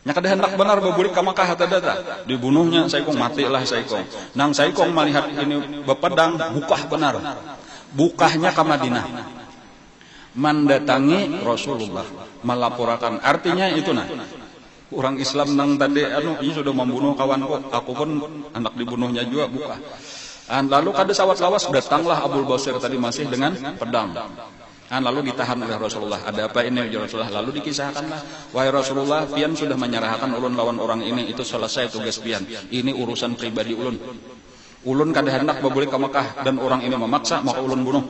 Nya kada hendak benar babulik ka Makkah data. Dibunuhnya saikong matilah saikong. Nang saikong melihat ini bepedang bukah benar. Bukahnya ke Madinah. Mendatangi Rasulullah melaporkan. Artinya itu nah. Orang Islam nang tadi ini sudah membunuh kawanku, aku pun hendak dibunuhnya juga buka. Lalu kada sawat lawas datanglah Abul Basir tadi masih dengan pedang. Lalu ditahan oleh Rasulullah. Ada apa ini ya Rasulullah? Lalu dikisahkanlah, wahai Rasulullah, pian sudah menyerahkan ulun lawan orang ini, itu selesai tugas pian. Ini urusan pribadi ulun. Ulun kada hendak babulik ke Mekah dan orang ini memaksa maka ulun bunuh.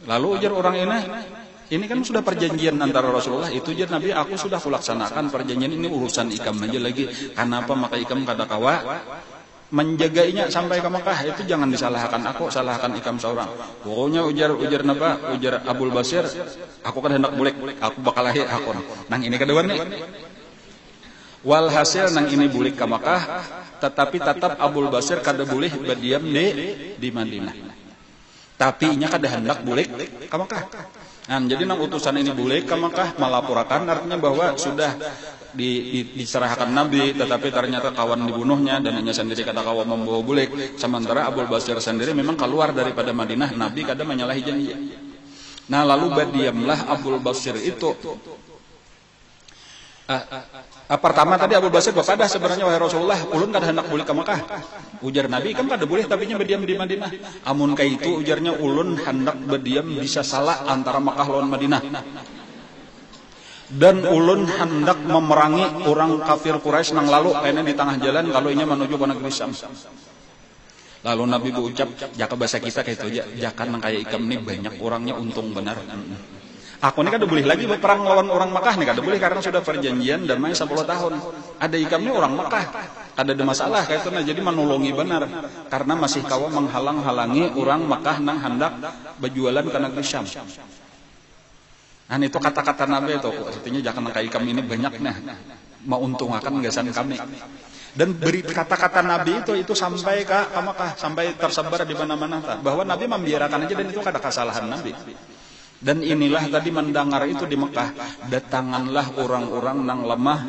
Lalu ujar orang ini kan sudah perjanjian antara Rasulullah itu jar Nabi aku sudah kulaksanakan perjanjian ini urusan ikam aja lagi. Kenapa maka ikam kada kawa menjagainya sampai ke Mekah itu jangan disalahkan aku, salahkan ikam seorang. Pokoknya ujar Abul Basir, aku kan hendak bulik, aku bakal lahir aku. Nang ini kedewan nih. Walhasil nang ini bulik ke Mekah, tetapi tetap Abul Basir kada boleh berdiam di Madinah. Tapi nya kada hendak bulik ke Mekah. Jadi nang utusan ini boleh ke Mekah melaporkan artinya bahwa sudah diserahkan Nabi tetapi ternyata kawan dibunuhnya dan hanya sendiri kata kawan membawa bulik. Sementara Abul Basir sendiri memang keluar daripada Madinah, Nabi kada menyalahi janji. Nah lalu berdiamlah Abul Basir itu. Pertama tadi Abul Basir berkata sebenarnya wahai Rasulullah ulun kada hendak boleh ke Mekah. Ujar Nabi kan kada boleh tapi nya berdiam di Madinah. Amun ka itu ujarnya ulun hendak berdiam bisa salah antara Mekah lawan Madinah. Dan ulun hendak memerangi orang kafir Quraisy nang lalu kena di tengah jalan kalau inya menuju ke negeri Syam. Lalu Nabi berucap jaka bahasa kita kayak itu aja jakan nang kaya ikam ini banyak orangnya untung benar. Aku ini kada boleh lagi berperang lawan orang Mekah nih, kada boleh karena sudah perjanjian damai 10 tahun. Ada ikam ini orang Mekah, kada ada masalah kayak itu. Nah, jadi menolongi benar karena masih kawa menghalang-halangi orang Mekah nang hendak berjualan ke negeri Syam. Nah itu kata-kata Nabi itu artinya jangan kayak ikam ini banyak nah, mau untung akan gasan kami. Dan beri kata-kata Nabi itu sampai ke Mekah, sampai tersebar di mana-mana, bahwa Nabi membiarkan aja dan itu ada kesalahan Nabi. Dan inilah tadi mendengar itu di Mekah, datanganlah orang-orang nang lemah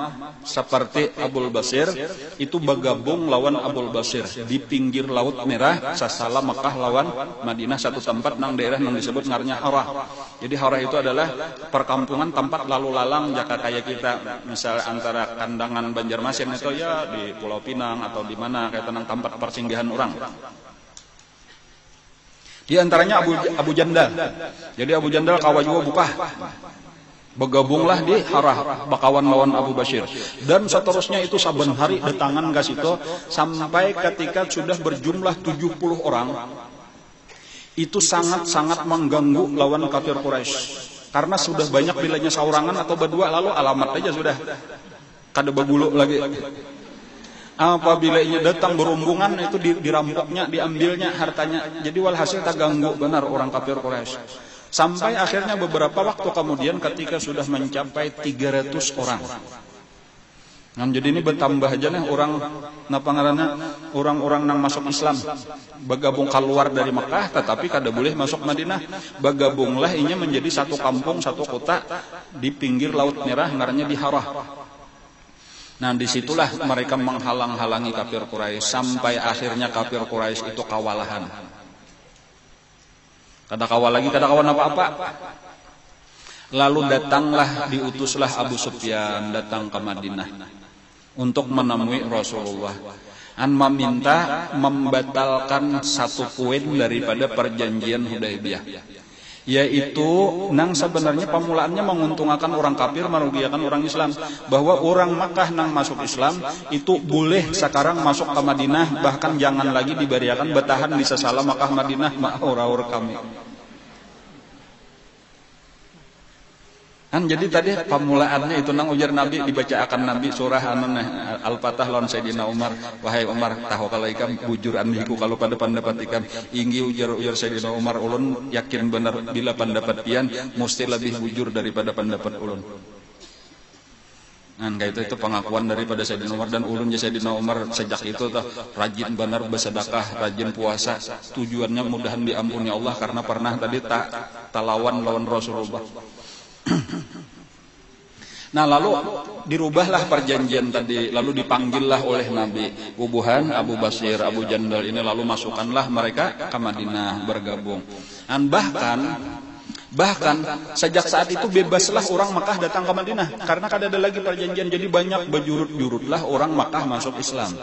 seperti Abul Basir itu bergabung lawan Abul Basir di pinggir Laut Merah, sasala Mekah lawan Madinah, satu tempat nang daerah nang disebut ngarnya Harah. Jadi Harah itu adalah perkampungan tempat lalu lalang jaka kayak kita misal antara Kandangan Banjarmasin itu ya di Pulau Pinang atau di mana kayak tenang tempat persinggahan orang. Di antaranya Abu Jandal. Jadi Abu Jandal kawa juga bukah. Bergabunglah di Harah bakawan lawan Abu Basir. Dan seterusnya itu saben hari datangan ke situ sampai ketika sudah berjumlah 70 orang. Itu sangat-sangat mengganggu lawan kafir Quraisy. Karena sudah banyak bilanya saurangan atau berdua lalu alamat aja sudah kada bagulu lagi. Apabila ia datang berombongan itu dirampoknya, diambilnya hartanya. Jadi walhasil tak ganggu benar orang kafir Quraisy. Sampai akhirnya beberapa waktu kemudian ketika sudah mencapai 300 orang. Nah, jadi ini bertambah aja nih orang-orang nang masuk Islam. Bergabung keluar dari Mekah tetapi kada boleh masuk Madinah. Bergabunglah inya menjadi satu kampung, satu kota di pinggir Laut Merah ngarannya di Harah. Nah disitulah mereka menghalang-halangi kafir Quraisy sampai akhirnya kafir Quraisy itu kawalahan. Kada kawal lagi, kada kawan apa-apa. Lalu datanglah, diutuslah Abu Sufyan datang ke Madinah untuk menemui Rasulullah. Meminta membatalkan satu poin daripada perjanjian Hudaybiyah. Yaitu nang sebenarnya pemulaannya menguntungkan orang kafir, merugikan orang Islam, bahwa orang Makkah nang masuk Islam itu boleh sekarang masuk ke Madinah, bahkan jangan lagi diberiakan bertahan di sesala Makkah Madinah ma'aur kami. Kan jadi tadi pemulaannya itu nang ujar Nabi, dibacakan Nabi surah Al-Fatah lawan Sayyidina Umar, wahai Umar tahu kalau ikam bujur andiku kalau pada pendapat ikam inggi ujar Sayyidina Umar, ulun yakin benar bila pendapat pian mesti lebih bujur daripada pendapat ulun. Nah kayak itu pengakuan daripada Sayyidina Umar, dan ulun Sayyidina Umar sejak itu rajin benar bersedekah, rajin puasa, tujuannya mudahan diampuni Allah karena pernah tadi tak lawan Rasulullah. Nah lalu dirubahlah perjanjian tadi, lalu dipanggillah oleh Nabi Ubuhan, Abu Basir, Abu Jandal ini, lalu masukkanlah mereka ke Madinah bergabung. Dan bahkan sejak saat itu bebaslah orang Makkah datang ke Madinah karena kada ada lagi perjanjian, jadi banyak berjurut-jurutlah orang Makkah masuk Islam.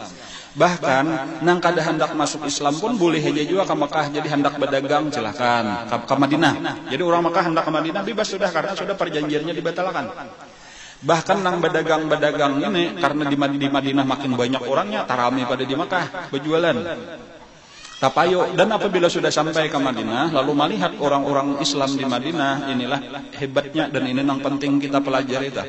Bahkan nang kada hendak masuk Islam pun boleh aja juga ke Makkah, jadi hendak berdagang silakan ke Madinah. Jadi orang Makkah hendak ke Madinah bebas sudah karena sudah perjanjiannya dibatalkan. Bahkan nang berdagang ini karena di Madinah makin banyak orangnya, tarami pada di Makkah berjualan. Tapayo, dan apabila sudah sampai ke Madinah lalu melihat orang-orang Islam di Madinah, inilah hebatnya dan ini yang penting kita pelajari itu.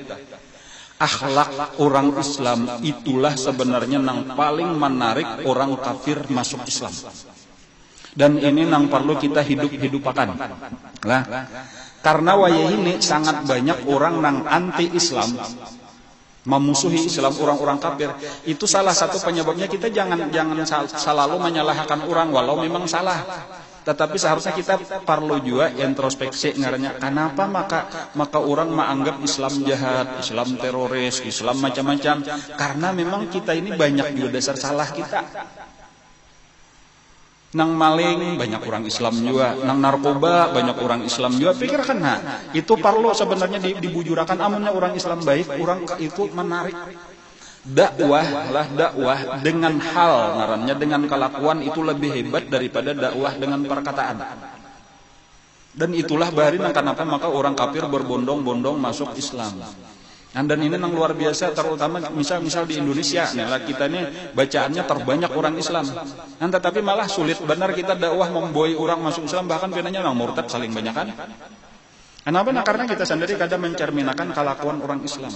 Akhlak orang Islam itulah sebenarnya yang paling menarik orang kafir masuk Islam. Dan ini yang perlu kita hidup-hidupakan. Lah, karena wayah ini sangat banyak orang yang anti-Islam, memusuhi Islam, orang-orang kafir. Itu salah satu penyebabnya kita jangan selalu menyalahkan orang walau memang salah. Tetapi seharusnya kita perlu juga introspeksi ngarannya kenapa maka orang menganggap Islam jahat, Islam teroris, Islam macam-macam, karena memang kita ini banyak juga dasar salah kita. Nang maling banyak orang Islam juga, nang narkoba banyak orang Islam juga. Pikirkan itu perlu sebenarnya dibujurakan. Amunnya orang Islam baik, orang itu menarik. Dakwah dengan hal ngarannya, dengan kelakuan itu lebih hebat daripada dakwah dengan perkataan. Dan itulah baharinan kenapa maka orang kafir berbondong-bondong masuk Islam. Dan ini yang luar biasa, terutama misal di Indonesia. Nah, kita ini bacaannya terbanyak orang Islam. Tetapi malah sulit benar kita dakwah memboi orang masuk Islam, bahkan benarnya orang murtad saling banyakan. Kenapa? Karena kita sendiri kadang mencerminakan kelakuan orang Islam.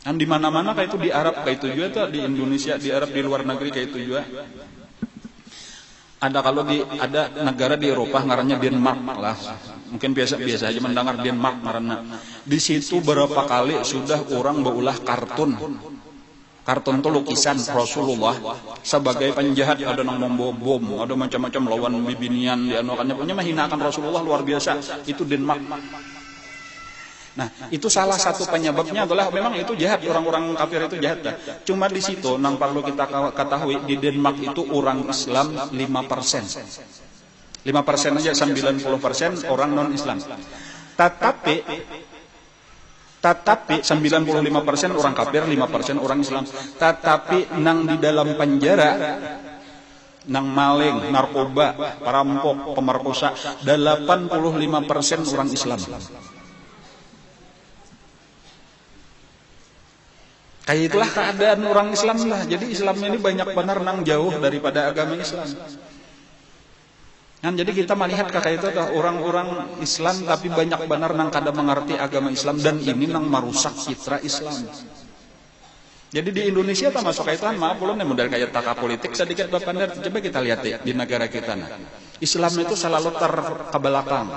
Dan di mana-mana kayak itu, di Arab kayak itu juga tuh, di Indonesia, di Arab, di luar negeri kayak itu juga. Ada ada negara di Eropa ngarannya Denmark lah. Mungkin biasa aja mendengar Denmark ngarannya. Di situ berapa kali sudah orang berulah kartun kartun tuh lukisan Rasulullah sebagai penjahat, ada yang membawa bom, ada macam-macam lawan bibinian dianukannya, punya menghinakan Rasulullah luar biasa. Itu Denmark. Nah, itu salah satu penyebabnya adalah memang itu jahat, orang-orang kafir itu jahat dah. Cuma di situ nang perlu kita ketahui, di Denmark itu orang Islam 5%. 5% aja, 90% orang non-Islam. Tetapi 95% orang kafir, 5% orang Islam. Tetapi nang di dalam penjara, nang maling, narkoba, perampok, pemerkosa, 85% orang Islam. Kayak itulah keadaan orang Islam lah. Jadi Islam ini banyak benar nang jauh daripada agama Islam. Kan jadi kita melihat kayak itu orang-orang Islam tapi banyak benar nang kada mengerti agama Islam, dan ini nang merusak citra Islam. Jadi di Indonesia tak masuk kaitan, maaf belum nih model kayak taka politik sedikit Bapak. Coba kita lihat ya, di negara kita nah. Islam itu selalu terkebelakang.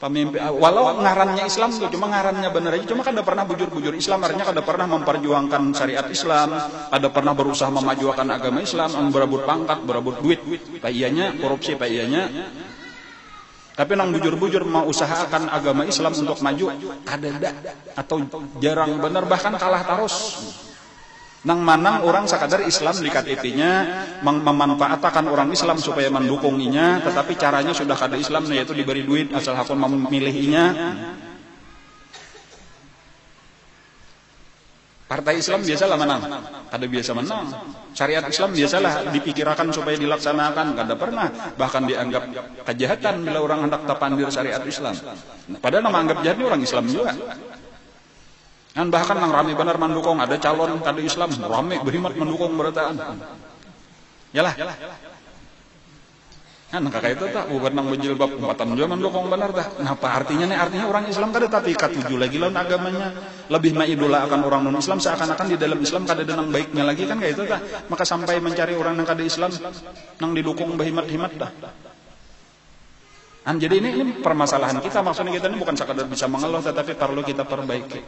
Pemimpin, walau ngarannya Islam tuh, cuma ngarannya benar aja, cuma kada pernah bujur-bujur Islam, artinya kada pernah memperjuangkan syariat Islam, kada pernah berusaha memajukan agama Islam, berebut pangkat, berebut duit, pak iyanya korupsi, pak iyanya. Tapi nang bujur-bujur mau usahakan agama Islam untuk maju, kada atau jarang benar, bahkan kalah terus. Nang manang orang sekadar Islam di KTP-nya memanfaatkan orang Islam supaya mendukungnya, tetapi caranya sudah kada Islam, yaitu diberi duit asal hakun memilihinya. Partai Islam biasalah menang, kada biasa menang. Syariat Islam biasalah dipikirkan supaya dilaksanakan, kada pernah. Bahkan dianggap kejahatan bila orang hendak tapandir syariat Islam. Padahal nama anggap jahat orang Islam juga. Dan bahkan nang rame benar mendukung, ada calon kada Islam rame berhimat mendukung berataan. Yalah. Kan kakak itu tak bukan nang berjilbab umpatan juga mendukung benar tak. Napa artinya nih? Artinya orang Islam kada tapi katuju lagi lawan agamanya, lebih maidola akan orang non Islam, seakan-akan di dalam Islam kada ada nang baiknya lagi, kan kayak itu tak. Maka sampai mencari orang nang kada Islam nang didukung berhimat-himat dah. Jadi ini permasalahan kita, maksudnya kita ini bukan sekadar bisa mengeluh, tetapi perlu kita perbaiki.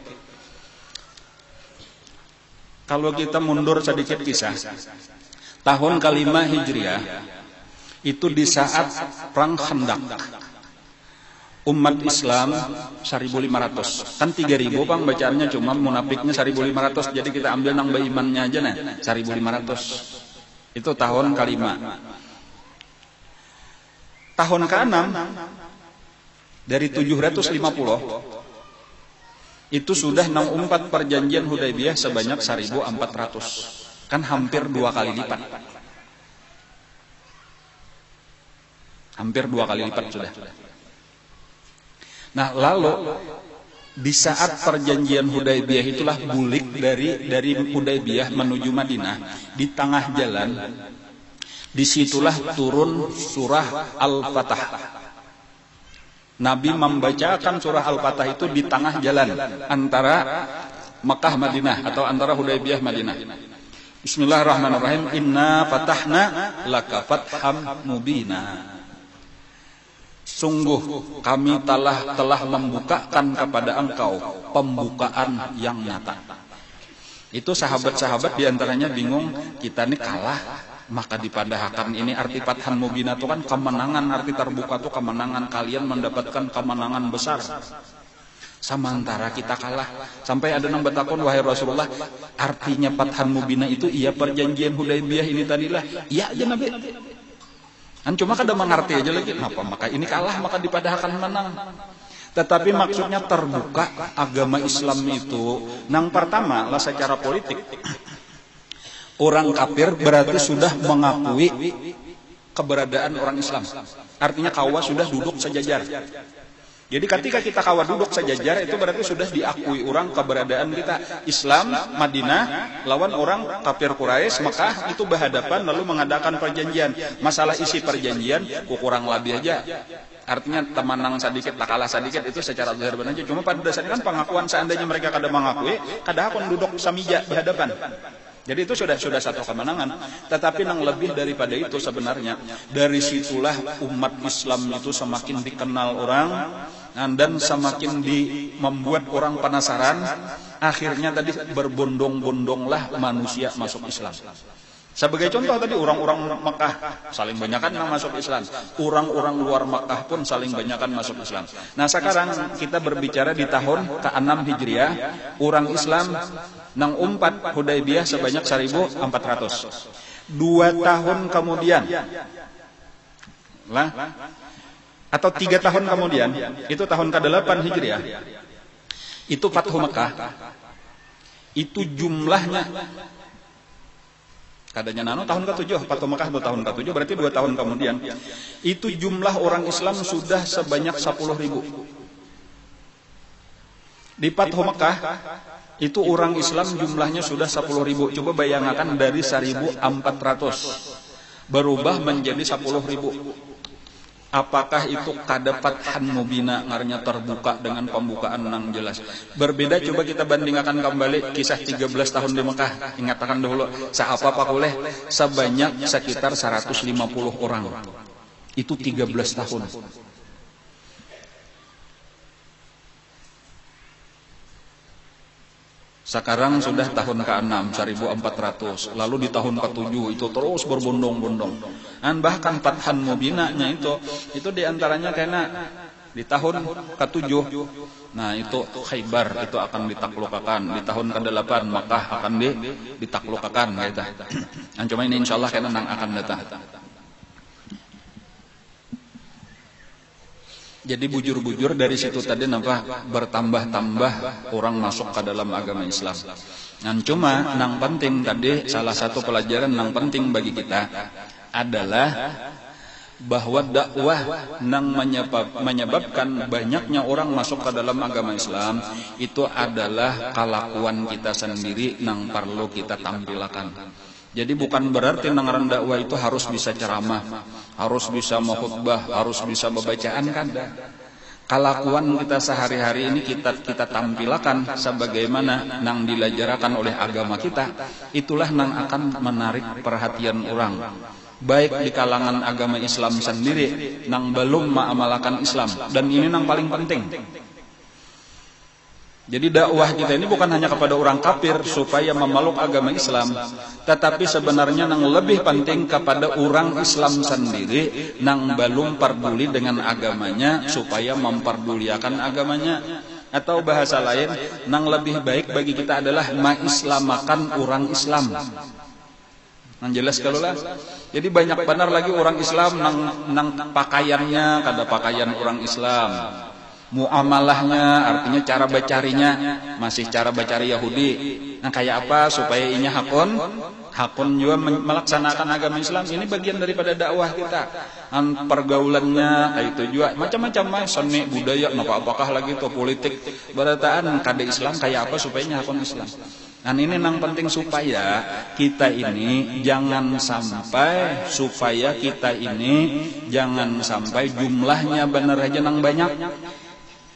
Kalau kita mundur sedikit kisah, tahun ke-5 Hijriah, itu di saat perang Khandaq, umat Islam 1.500, kan 3.000 bang bacaannya, cuma munafiknya 1.500, jadi kita ambil nang imannya aja nih, 1.500, itu tahun ke-5. Tahun ke-6, dari 750, itu sudah nang umpat perjanjian Hudaybiyah sebanyak 1.400, kan hampir 2 kali lipat. Hampir 2 kali lipat sudah. Nah, lalu di saat perjanjian Hudaybiyah itulah bulik dari Hudaybiyah menuju Madinah, di tengah jalan disitulah turun surah Al-Fatah. Nabi membacakan surah Al-Fatah itu di tengah jalan antara Mekah Madinah atau antara Hudaybiyah Madinah. Bismillahirrahmanirrahim. Inna fatahna laka fatham mubina. Sungguh kami telah membukakan kepada engkau pembukaan yang nyata. Itu sahabat-sahabat diantaranya bingung, kita ini kalah, maka dipadahkan ini arti fathan mubina itu kan kemenangan, arti terbuka itu kemenangan, kalian mendapatkan kemenangan besar. Sementara kita kalah. Sampai ada yang bertakun, wahai Rasulullah, artinya fathan mubina itu iya perjanjian Hudaybiyah ini tadilah. Iya aja Nabi. Kan cuma kada mengerti aja lagi. Kenapa? Maka ini kalah, maka dipadahkan menang. Tetapi maksudnya terbuka agama Islam itu. Nang pertama lah secara politik. Orang kafir berarti sudah mengakui keberadaan orang Islam. Artinya kawa sudah duduk sejajar. Jadi ketika kita kawa duduk sejajar, itu berarti sudah diakui orang keberadaan kita. Islam, Madinah, lawan orang kafir Quraisy, Mekah, itu berhadapan lalu mengadakan perjanjian. Masalah isi perjanjian, kurang lebih aja. Artinya temanang sedikit, tak kalah sedikit, itu secara zahir benar aja. Cuma pada dasarnya kan pengakuan, seandainya mereka kada mengakui, kada akan duduk samija berhadapan. Jadi itu sudah satu kemenangan. Tetapi yang lebih daripada itu sebenarnya, dari situlah umat Islam itu semakin dikenal orang dan semakin membuat orang penasaran. Akhirnya tadi berbondong-bondonglah manusia masuk Islam. Sebagai contoh tadi orang-orang Mekah saling banyakan yang masuk Islam. Orang-orang luar Mekah pun saling banyakan masuk Islam. Nah sekarang kita berbicara di tahun ke-6 Hijriah, orang Islam nang umpat Hudaybiyah sebanyak 1.400. 2 tahun kemudian lah, atau 3 tahun kemudian, itu tahun ke-8 Hijriah, itu Fathu Mekah, itu jumlahnya kadanya tahun ke-7, Fathu Mekah itu tahun ke-7, berarti 2 tahun kemudian, itu jumlah orang Islam sudah sebanyak 10.000. Di Fathu Mekah itu orang Islam jumlahnya sudah 10.000. Coba bayangkan dari 1.400 berubah menjadi 10.000. Apakah itu kada fathan mubina, ngarnya terbuka dengan pembukaan yang jelas. Berbeda, coba kita bandingkan kembali kisah 13 tahun di Mekah. Ingatkan dulu, seapa Pak Kuleh? Sebanyak sekitar 150 orang. Itu 13 tahun. Sekarang sudah tahun ke-6, 1.400. Lalu di tahun ke-7 itu terus berbondong-bondong. Dan bahkan Fathan Mubinanya itu diantaranya karena di tahun ke-7. Nah itu Khaybar itu akan ditaklukkan. Di tahun ke-8 Makkah akan ditaklukkan. Gitu. Dan cuma ini insya Allah karena akan datang. Jadi bujur-bujur dari situ tadi nampak bertambah-tambah orang masuk ke dalam agama Islam. Dan cuma yang penting tadi, salah satu pelajaran yang penting bagi kita adalah bahwa dakwah yang menyebabkan banyaknya orang masuk ke dalam agama Islam itu adalah kelakuan kita sendiri yang perlu kita tampilkan. Jadi bukan berarti nangaran dakwah itu harus bisa ceramah, harus bisa khutbah, harus bisa bacaan, kan? Kelakuan kita sehari-hari ini kita tampilkan sebagaimana nang dilajarakan oleh agama kita, itulah nang akan menarik perhatian orang. Baik di kalangan agama Islam sendiri nang belum mengamalkan Islam, dan ini nang paling penting. Jadi dakwah kita ini bukan hanya kepada orang kafir supaya memeluk agama Islam, tetapi sebenarnya yang lebih penting kepada orang Islam sendiri yang belum peduli dengan agamanya supaya memperduliakan agamanya. Atau bahasa lain, yang lebih baik bagi kita adalah mengislamakan orang Islam. Yang jelas kalau lah. Jadi banyak benar lagi orang Islam nang pakaiannya kada pakaian orang Islam. Muamalahnya, artinya cara bacarinya masih cara bacari Yahudi. Nah kayak apa supaya inya hakun juga melaksanakan agama Islam. Ini bagian daripada dakwah kita. Pergaulannya kayak itu juga macam-macam, seni budaya, apakah lagi itu politik, berataan kada Islam kayak apa supaya inya hakun Islam. Dan ini yang penting supaya kita ini jangan sampai jumlahnya benar aja nang banyak.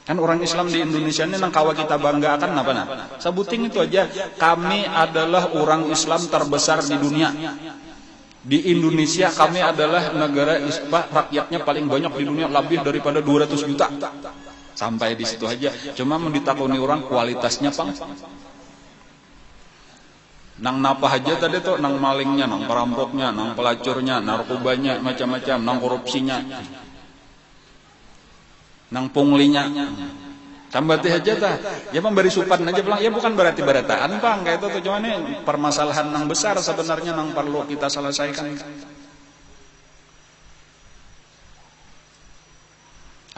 Kan orang Islam di Indonesia ini nang kawa kita banggakan apa nah? Sebuting itu aja, kami adalah orang Islam terbesar di dunia. Di Indonesia kami adalah negara rakyatnya paling banyak di dunia, lebih daripada 200 juta. Sampai di situ aja. Cuma mau ditakuni orang kualitasnya pang. Nang napa aja tadi tuh, nang malingnya, nang perampoknya, nang pelacurnya, narkobanya, macam-macam, nang korupsinya, nang punglinya. Tambati aja ta. Ya memberi supan aja bilang, ya bukan berarti berataan Bang, kayak itu tuh cuma ini permasalahan yang besar sebenarnya yang perlu kita selesaikan.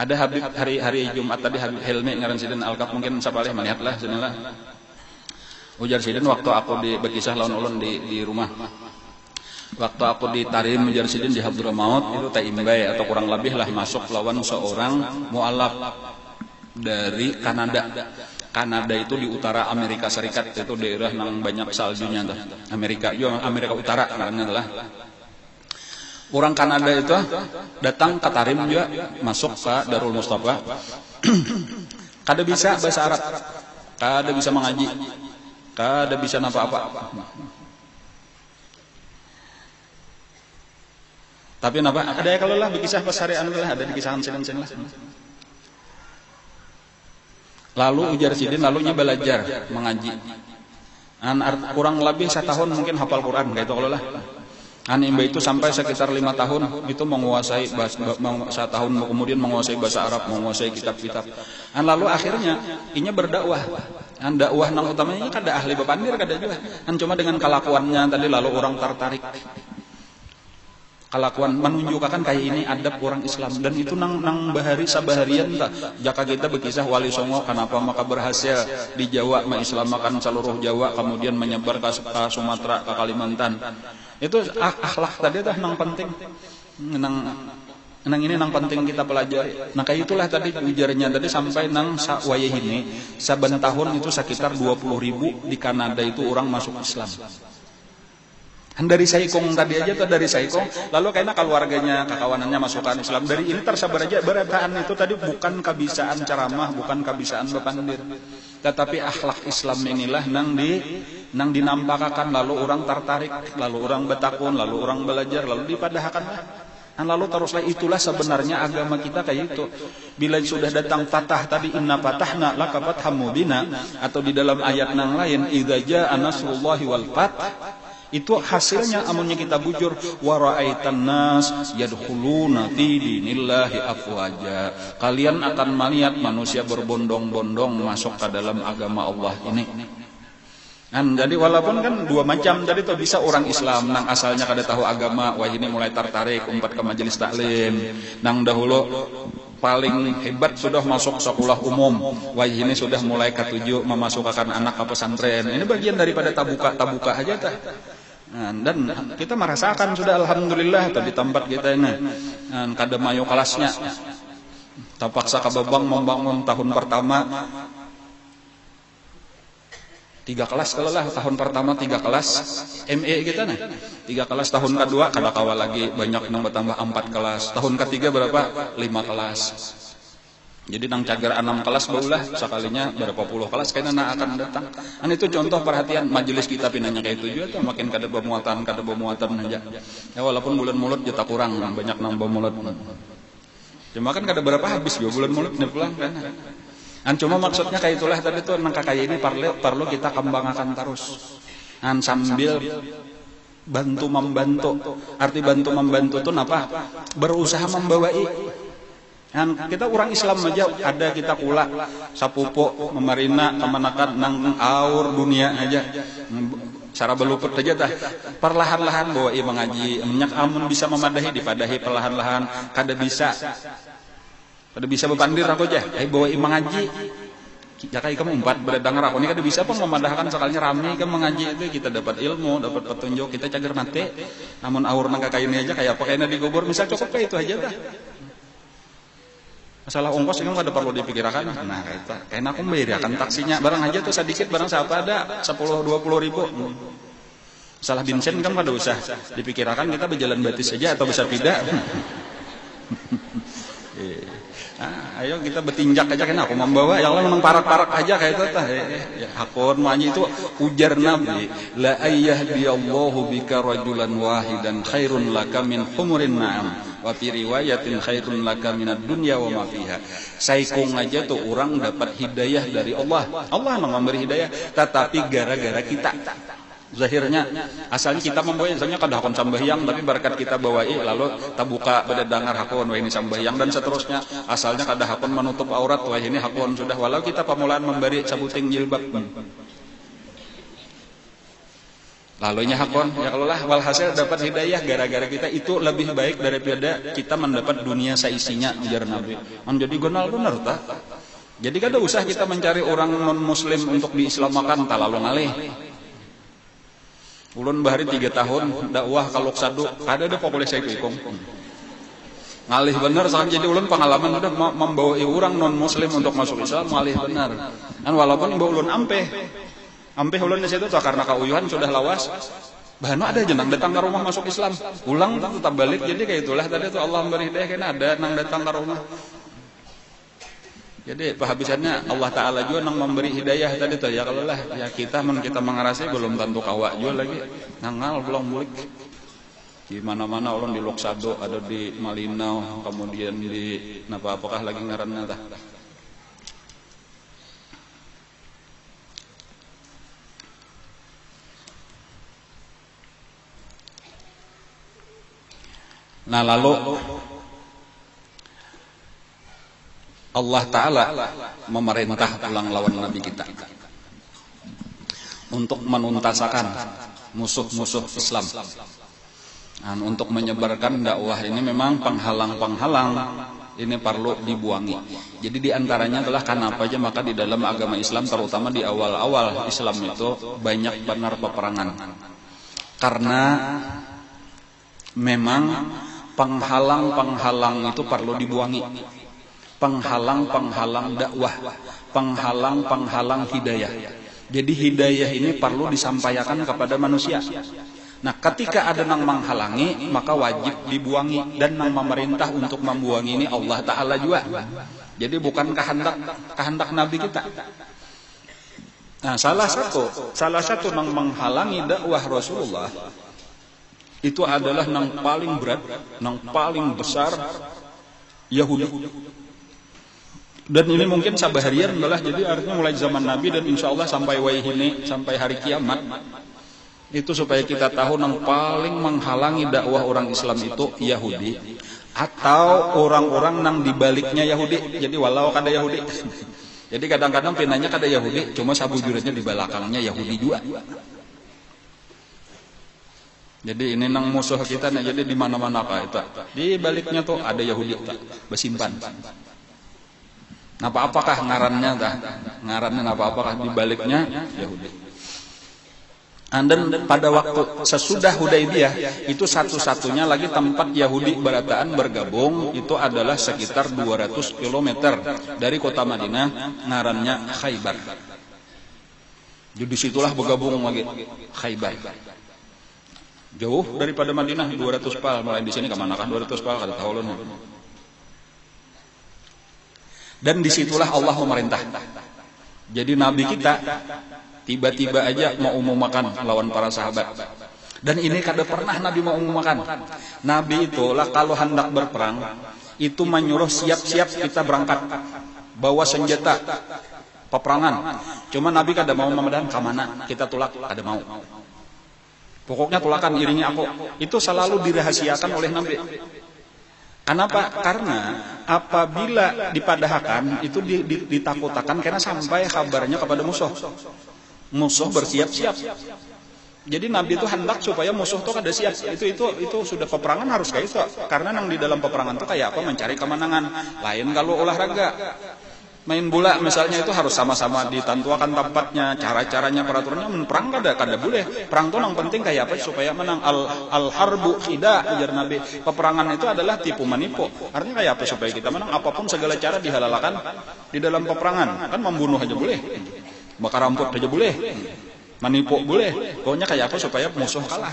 Ada Habib hari Jumat tadi, Habib Helmi ngaran sidin Alkaf, mungkin sapalih melihatlah sinilah. Ujar sidin waktu aku berkisah lawan ulun di rumah. Waktu aku ditarim ujar sidin di Habdul Maut itu taimbai atau kurang lebih lah masuk lawan seorang mualaf dari Kanada. Kanada itu di utara Amerika Serikat, itu daerah yang banyak saljunya tuh. Amerika Utara karena adalah orang Kanada itu datang ke Tarim juga, masuk ke Darul Mustafa. Kada bisa bahasa Arab, kada bisa mengaji, kada bisa apa-apa. Tapi napa ada ya kalau lah berkisah pas hari anu lah ada di kisahan sini lah. Lalu ujar sidin lalunya belajar mengaji. Kurang lebih 1 tahun mungkin hafal Quran kayak itu kalau lah. Imba itu sampai sekitar 5 tahun itu menguasai 1 tahun kemudian menguasai bahasa Arab, menguasai kitab-kitab. Lalu akhirnya inya berdakwah. Dakwah nang utamanya kada ahli bepandir kada juga. Cuma dengan kelakuannya tadi lalu orang tertarik. Kelakuan menunjukkan kayak ini adab orang Islam dan itu nang bahari sabaharian tak jaka kita berkisah Wali Songo kenapa maka berhasil di Jawa mengislamakan seluruh Jawa kemudian menyebar ke Sumatera ke Kalimantan itu akhlak tadi tah nang penting nang ini nang penting kita pelajari. Nah kayak itulah tadi ujarnya tadi sampai nang wayah ini saben tahun itu sekitar 20.000 di Kanada itu orang masuk Islam. Dari Saikong tadi aja tuh dari Saikong lalu kayaknya keluarganya kakawanannya masukkan Islam dari ini tersabar aja berataan itu tadi bukan kebisaan ceramah bukan kebisaan bepandir tetapi akhlak Islam inilah nang dinampakkan lalu orang tertarik lalu orang betakun lalu orang belajar lalu dipadahkan lah. Lalu teruslah itulah sebenarnya agama kita kayak itu. Bila sudah datang fatah tadi inna fatahna laka fatham mubina atau di dalam ayat nang lain idza jaa nasrullahi wal fath itu hasilnya amunnya kita bujur wa ra'aitan nas yadkhuluna fi dinillahi afwaja. Kalian akan melihat manusia berbondong-bondong masuk ke dalam agama Allah ini. Jadi walaupun kan 2 macam tadi tuh bisa orang Islam nang asalnya kada tahu agama wah ini mulai tertarik umpat ke majelis taklim nang dahulu paling hebat sudah masuk sekolah umum wah ini sudah mulai ketujuh memasukkan anak ke pesantren. Ini bagian daripada tabuka aja tah. Dan kita merasakan sudah alhamdulillah tadi tempat kita ini kada mayo kelasnya terpaksa kababang membangun tahun pertama 3 kelas kalau lah tahun pertama 3 kelas ME kita nih 3 kelas tahun kedua kada kawal lagi banyak nang bertambah 4 kelas tahun ketiga berapa 5 kelas. Jadi nang cagar 6 kelas baulah sekalinya berapa puluh kelas kayaknya akan datang. Itu contoh perhatian majelis kita pinanya kayak itu juga tuh makin kada bermuatan aja. Ya walaupun bulan mulut kita kurang banyak nambah mulut. Cuma kan kada berapa habis 2 bulan mulut nih pulang kan. Cuma maksudnya kayak itulah tadi tuh nang kayak ini perlu kita kembangkan terus. Sambil bantu membantu. Arti bantu membantu tuh apa? Berusaha membawai. Kita orang Islam aja ada kita kula sapupo memarina kemanakan nang aur dunia aja cara beluput aja tah perlahan-lahan bawa mengaji menyak amun bisa memadahi dipadahi perlahan-lahan kada bisa bepandir aku aja bawa mengaji jaka kamu 4 berdengar aku ini kada bisa pun memadahkan sekalinya rame kan mengaji itu kita dapat ilmu dapat petunjuk kita cager mate namun aur nang kayak ini aja kayak apa kayaknya digubur misal cukup kayak itu aja dah. Masalah ongkos ini kada perlu dipikirkan. Nah, kayaknya aku membayarkan taksinya barang aja tuh sedikit barang siapa ada 10-20 ribu. Masalah bensin kan kada usah dipikirkan kita berjalan batis saja atau bisa tidak. Ayo kita bertinjak aja kan aku membawa yang lain menang parak-parak aja kayak itu tah. Hakun manyi itu ujar Nabi la ayyadiyallahu bika rajulan wahidan khairun laka min humurin na'am. Wa fi riwayatin khairun laka minad dunya wa ma fiha. Saikung aja tuh orang dapat hidayah dari Allah. Allah yang memberi hidayah, tetapi gara-gara kita. Zahirnya asalnya kita membawa misalnya kada hakon sambahyang tapi berkat kita bawai lalu tabuka pada dengar hakon wah ini sambahyang dan seterusnya asalnya kada hakon menutup aurat wah ini hakon sudah walau kita pemulaan memberi sabuting jilbab. Lalunya hakon ya kalau lah walhasil dapat hidayah gara-gara kita itu lebih baik daripada kita mendapat dunia seisinya ujar Nabi. Jadi gonal bener tak? Jadi kada usah kita mencari orang non muslim untuk diislamakan talalu ngalih. Ulun bahari 3 tahun dakwah kaluk sadu kada ada populer saya ikong. Ngalih bener saat jadi ulun pengalaman udah membawa orang non muslim untuk masuk Islam ngalih bener. Dan walaupun ibu ulun ampe ulun di situ tuh karena kauyuhan sudah lawas. Bahano ada jenang datang ke rumah masuk Islam. Pulang tetap balik jadi kayak itulah tadi tuh Allah memberi hidayah kena ada nang datang ke rumah. Jadi penghabisannya Allah Ta'ala juga nang memberi hidayah tadi tuh ya kalau lah ya kita mengerasi belum tentu kawak juga lagi nangal belum mulik Di mana-mana ulun di Loksado, ada di Malinau, kemudian di apakah lagi ngaranna tah. Nah lalu Allah Ta'ala memerintah ulang lawan Nabi kita untuk menuntaskan musuh-musuh Islam. Nah, untuk menyebarkan dakwah ini memang penghalang-penghalang ini perlu dibuangi. Jadi diantaranya adalah kenapa aja maka di dalam agama Islam terutama di awal-awal Islam itu banyak benar peperangan. Karena memang penghalang-penghalang itu perlu dibuangi. Penghalang-penghalang dakwah, penghalang-penghalang hidayah. Jadi hidayah ini perlu disampaikan kepada manusia. Nah, ketika ada yang menghalangi, maka wajib dibuangi. Dan yang memerintah untuk membuangi ini Allah Ta'ala juga. Jadi bukan kehendak Nabi kita. Nah, salah satu yang menghalangi dakwah Rasulullah itu adalah yang paling berat, yang paling besar, Yahudi. Dan ini mungkin sabaharian adalah, jadi artinya mulai zaman Nabi dan insya Allah sampai wahini, sampai hari kiamat. Itu supaya kita tahu yang paling menghalangi dakwah orang Islam itu Yahudi atau orang-orang yang dibaliknya Yahudi. Jadi walau kada Yahudi. Jadi kadang-kadang pinanya kada Yahudi, cuma sabujurnya di belakangnya Yahudi juga. Jadi ini nang musuh kita nih, jadi di mana-mana Pak itu. Di baliknya tuh ada Yahudi bersimpan. Apa-apakah ngarannya tah? Ngarannya apa-apakah di baliknya Yahudi. Dan pada waktu sesudah Hudaybiyah itu satu-satunya lagi tempat Yahudi berataan bergabung itu adalah sekitar 200 km dari kota Madinah, ngarannya Khaybar. Jadi situlah bergabung lagi Khaybar. Jauh daripada Madinah 200 pal, mulai di sini kemana kan 200 pal kada tahu loh. Dan disitulah Allah memerintah. Jadi Nabi kita tiba-tiba aja mau umumkan lawan para sahabat. Dan ini kada pernah Nabi mau umumkan. Nabi itu lah kalau hendak berperang itu menyuruh siap-siap kita berangkat, bawa senjata peperangan. Cuma Nabi kada mau memedan ke mana kita tulak, kada mau. Pokoknya tulakan iringi aku. Itu selalu dirahasiakan oleh Nabi. Kenapa? Karena apabila dipadahkan itu ditakutakan karena sampai kabarnya kepada musuh. Musuh bersiap-siap. Jadi Nabi itu hendak supaya musuh itu kada siap. Itu sudah peperangan harus kayak itu. Karena yang di dalam peperangan itu kayak apa? Mencari kemenangan. Lain kalau olahraga. Main bola misalnya itu harus sama-sama ditentukan tempatnya, cara-caranya, peraturannya. Perang kada boleh. Perang itu yang penting kayak apa supaya menang. Al-harbu khida ujar Nabi. Peperangan itu adalah tipu menipu. Artinya kayak apa supaya kita menang? Apapun segala cara dihalalkan di dalam peperangan. Kan membunuh aja boleh. Bakar rambut aja boleh, menipu boleh, pokoknya kayak apa supaya musuh kalah.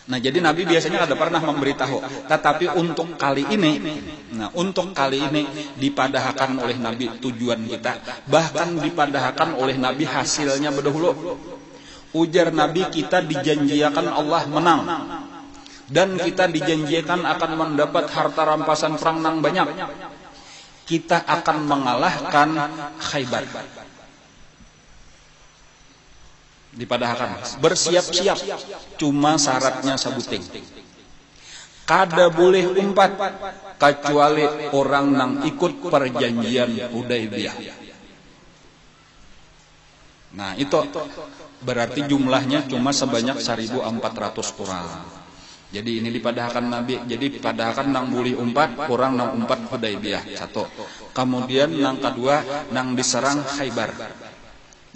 Nah jadi Nabi biasanya ada pernah memberitahu, tetapi untuk kali ini, dipadahkan oleh Nabi tujuan kita, bahkan dipadahkan oleh Nabi hasilnya berdahulu. Ujar Nabi kita dijanjikan Allah menang, dan kita dijanjikan akan mendapat harta rampasan perang yang banyak. Kita akan mengalahkan Khaybar. Dipadahkan, bersiap-siap. Cuma syaratnya sabuting. Kada boleh umpat kecuali orang yang ikut perjanjian Hudaybiyah. Nah itu berarti jumlahnya cuma sebanyak 1.400 orang. Jadi ini dipadahkan Nabi. Jadi dipadahkan nang boleh umpat, orang nang umpat Hudaybiyah. Satu. Kemudian nang kedua nang diserang Khaybar.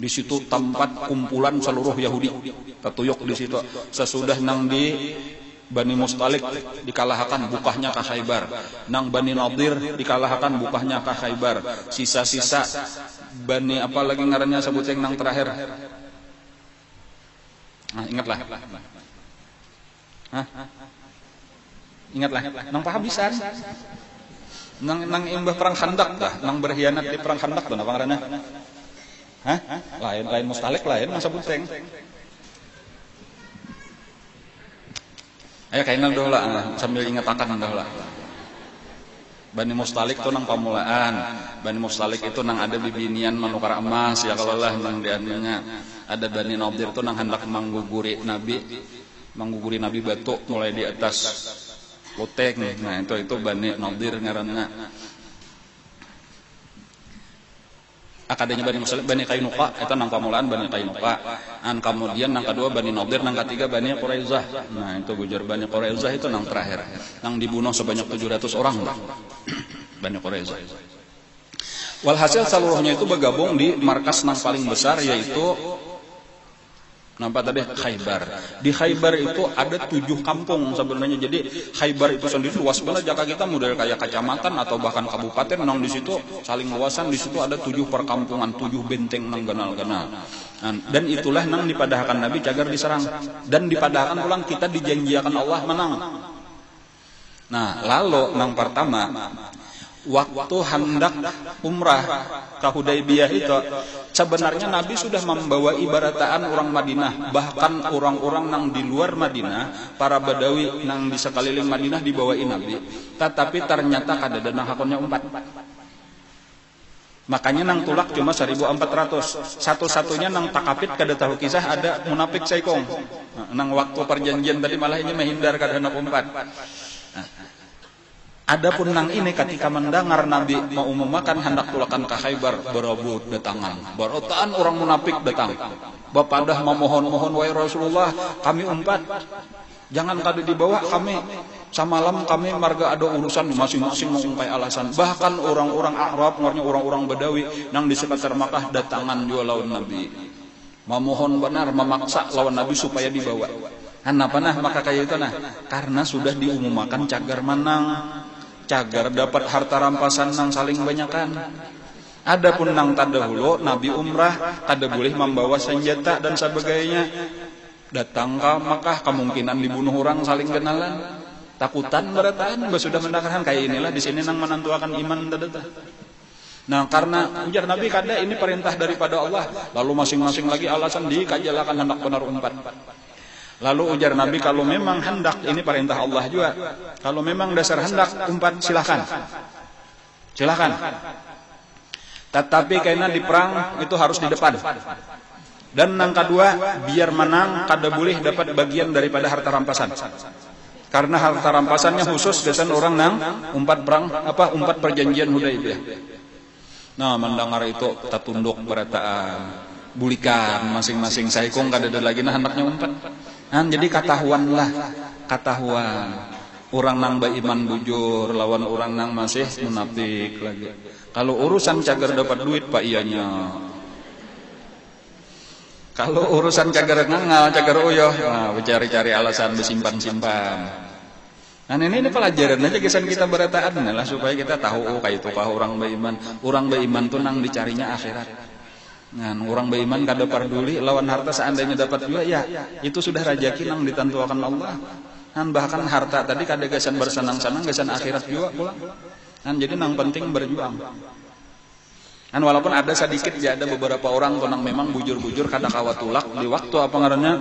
Di situ tempat kumpulan seluruh Yahudi. Tetuyuk di situ. Sesudah nang di Bani Mustalik dikalahkan bukahnya ke Khaybar. Nang Bani Nadir dikalahkan bukahnya ke Khaybar. Sisa-sisa Bani apa lagi ngarannya sebutnya nang terakhir. Nah, ingatlah. Hah? Ingatlah, nang pahabisan. Nang imbah perang Khandaq dah, nang berkhianat di perang Khandaq dah apa ngaranna? Hah? Lain Mustalik lain nang sebuteng. Aya kaina dohla sambil ingetakan dohla. Bani Mustalik itu nang pamulaan. Bani Mustalik itu nang ada bibinian manukar emas ya kalau lah nang dianunya. Ada Bani Nadir itu nang hendak mangguguri Nabi batu mulai di atas loteng. Nah itu Bani Nadir ngaranna. Akadanya Bani Mustalik Bani Qainuqa eta nang pamulaan Bani Qainuqa. An kemudian nang kedua Bani Nadir, nang ketiga Bani Quraizah. Nah itu bujur Bani Quraizah itu nang terakhir. Nang dibunuh sebanyak 700 orang. Bani Quraizah. Walhasil seluruhnya itu bergabung di markas nang paling besar yaitu nampak tadi Khaybar. Di Khaybar itu ada 7 kampung sebenarnya. Jadi Khaybar itu sendiri luas banget. Jika kita model kayak kecamatan atau bahkan kabupaten, nang di situ saling luasan. Di situ ada 7 perkampungan, 7 benteng nang ganal-ganal. Dan itulah nang dipadahkan Nabi cagar diserang. Dan dipadahkan ulang kita dijanjikan Allah menang. Nah, lalu nang pertama waktu hendak umrah ke Hudaybiyah itu sebenarnya Nabi sudah membawa ibarataan orang Madinah, bahkan orang-orang nang di luar Madinah, para Badawi nang di sekeliling Madinah dibawain Nabi, tetapi ternyata kada nang hakonnya 4. Makanya nang tulak cuma 1400. Satu-satunya nang takapit kada tahu kisah ada munafik saikong. Nang waktu perjanjian tadi malah ini menghindar kada hendak 4. Adapun nang ini ketika mendengar Nabi mau memakan hendak tulakan ke Khaybar, berebut datangan. Barotaan orang munafik datang. Bapadah memohon-mohon, wahai Rasulullah, kami 4. Jangan kada dibawa kami. Samalam kami marga ada urusan masing-masing mengungkai alasan. Bahkan orang-orang Arab, orang-orang Badawi nang di sekitar Makkah datangan juga lawan Nabi. Memohon benar, memaksa lawan Nabi supaya dibawa. Kenapa nah maka kayak itu nah? Karena sudah diumumkan cagar menang. Cagar dapat harta rampasan nang saling banyakan. Adapun nang tadahulu Nabi umrah kada boleh membawa senjata dan sebagainya. Datang ke Makkah kemungkinan dibunuh orang saling kenalan. Takutan berataan sudah mendengarkan kayak inilah di sini nang menentukan iman dadata. Nah karena ujar Nabi kada ini perintah daripada Allah. Lalu masing-masing lagi alasan dikajalakan hendak benar 4. Lalu ujar Nabi kalau memang hendak ini perintah Allah juga. Kalau memang dasar hendak 4 silakan. Silakan. Tetapi karena di perang itu harus di depan. Dan yang kedua biar menang kada boleh dapat bagian daripada harta rampasan. Karena harta rampasannya khusus desan orang nang 4 perang 4 perjanjian Hudaybiyah. Nah mendengar itu tatunduk berataan bulikan masing-masing saikong kada ada lagi nah anaknya 4. Jadi ketahuan orang nang beriman bujur lawan orang nang masih munafik lagi. Kalau urusan cagar dapat duit pak ianya. Kalau urusan cagar ngangal, cagar uyoh, nah cari-cari alasan bersimpan-simpan. Nah ini pelajaran aja kesan kita berataan lah supaya kita tahu kayak itu orang beriman. Orang beriman tuh nang dicarinya akhirat. Nah, orang beriman kada peduli lawan harta seandainya dapat juga ya itu sudah rezeki nang ditentukan Allah. Dan bahkan harta tadi kada gesan bersenang-senang gesan akhirat juga pulang. Dan jadi nang penting berjuang. Dan walaupun ada sedikit ya ada beberapa orang nang memang bujur-bujur kada kawatulak di waktu apa ngarannya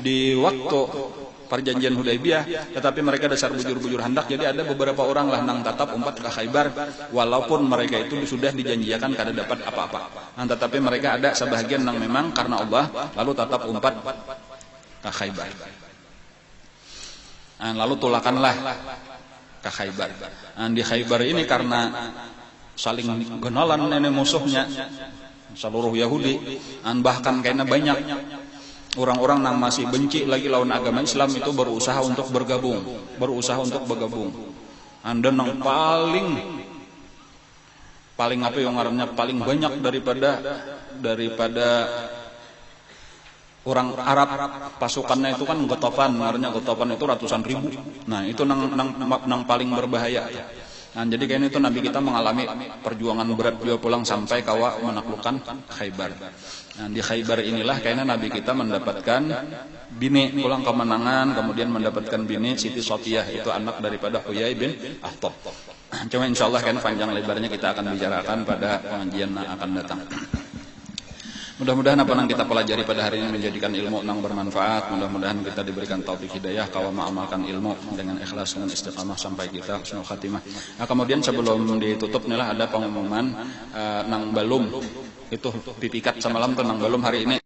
di waktu perjanjian Hudaybiyah, tetapi mereka dasar bujur-bujur hendak. Jadi ada beberapa orang lah nang tatap 4 ke Khaybar, walaupun mereka itu sudah dijanjikan kada dapat apa-apa. Nah, tetapi mereka ada sebahagian nang memang karena Allah lalu tatap 4 ke Khaybar. Nah, lalu tulakanlah ke Khaybar. Nah, di Khaybar ini karena saling genalan nenek musuhnya seluruh Yahudi, dan bahkan kayaknya banyak orang-orang yang masih benci lagi lawan agama Islam itu berusaha untuk bergabung. Anda yang paling apa yang ngarannya paling banyak daripada orang Arab pasukannya itu kan Ghatafan, ngarannya Ghatafan itu ratusan ribu. Nah, itu nang paling berbahaya. Nah, jadi kayaknya itu Nabi kita mengalami perjuangan berat juga pulang sampai kawa menaklukkan Khaybar. Nah, di Khaybar inilah kayaknya Nabi kita mendapatkan bini pulang kemenangan, kemudian mendapatkan bini Siti Sofiyah, itu anak daripada Huyai bin Akhtab. Cuma insya Allah kayaknya panjang lebarnya kita akan bicarakan pada pengajian yang akan datang. Mudah-mudahan apa yang kita pelajari pada hari ini menjadikan ilmu yang bermanfaat. Mudah-mudahan kita diberikan taufik hidayah kalau mengamalkan ilmu dengan ikhlas dan istiqamah sampai kita husnul khatimah. Nah, kemudian sebelum ditutup nih ada pengumuman nang balum itu pipikat semalam tuh nang balum hari ini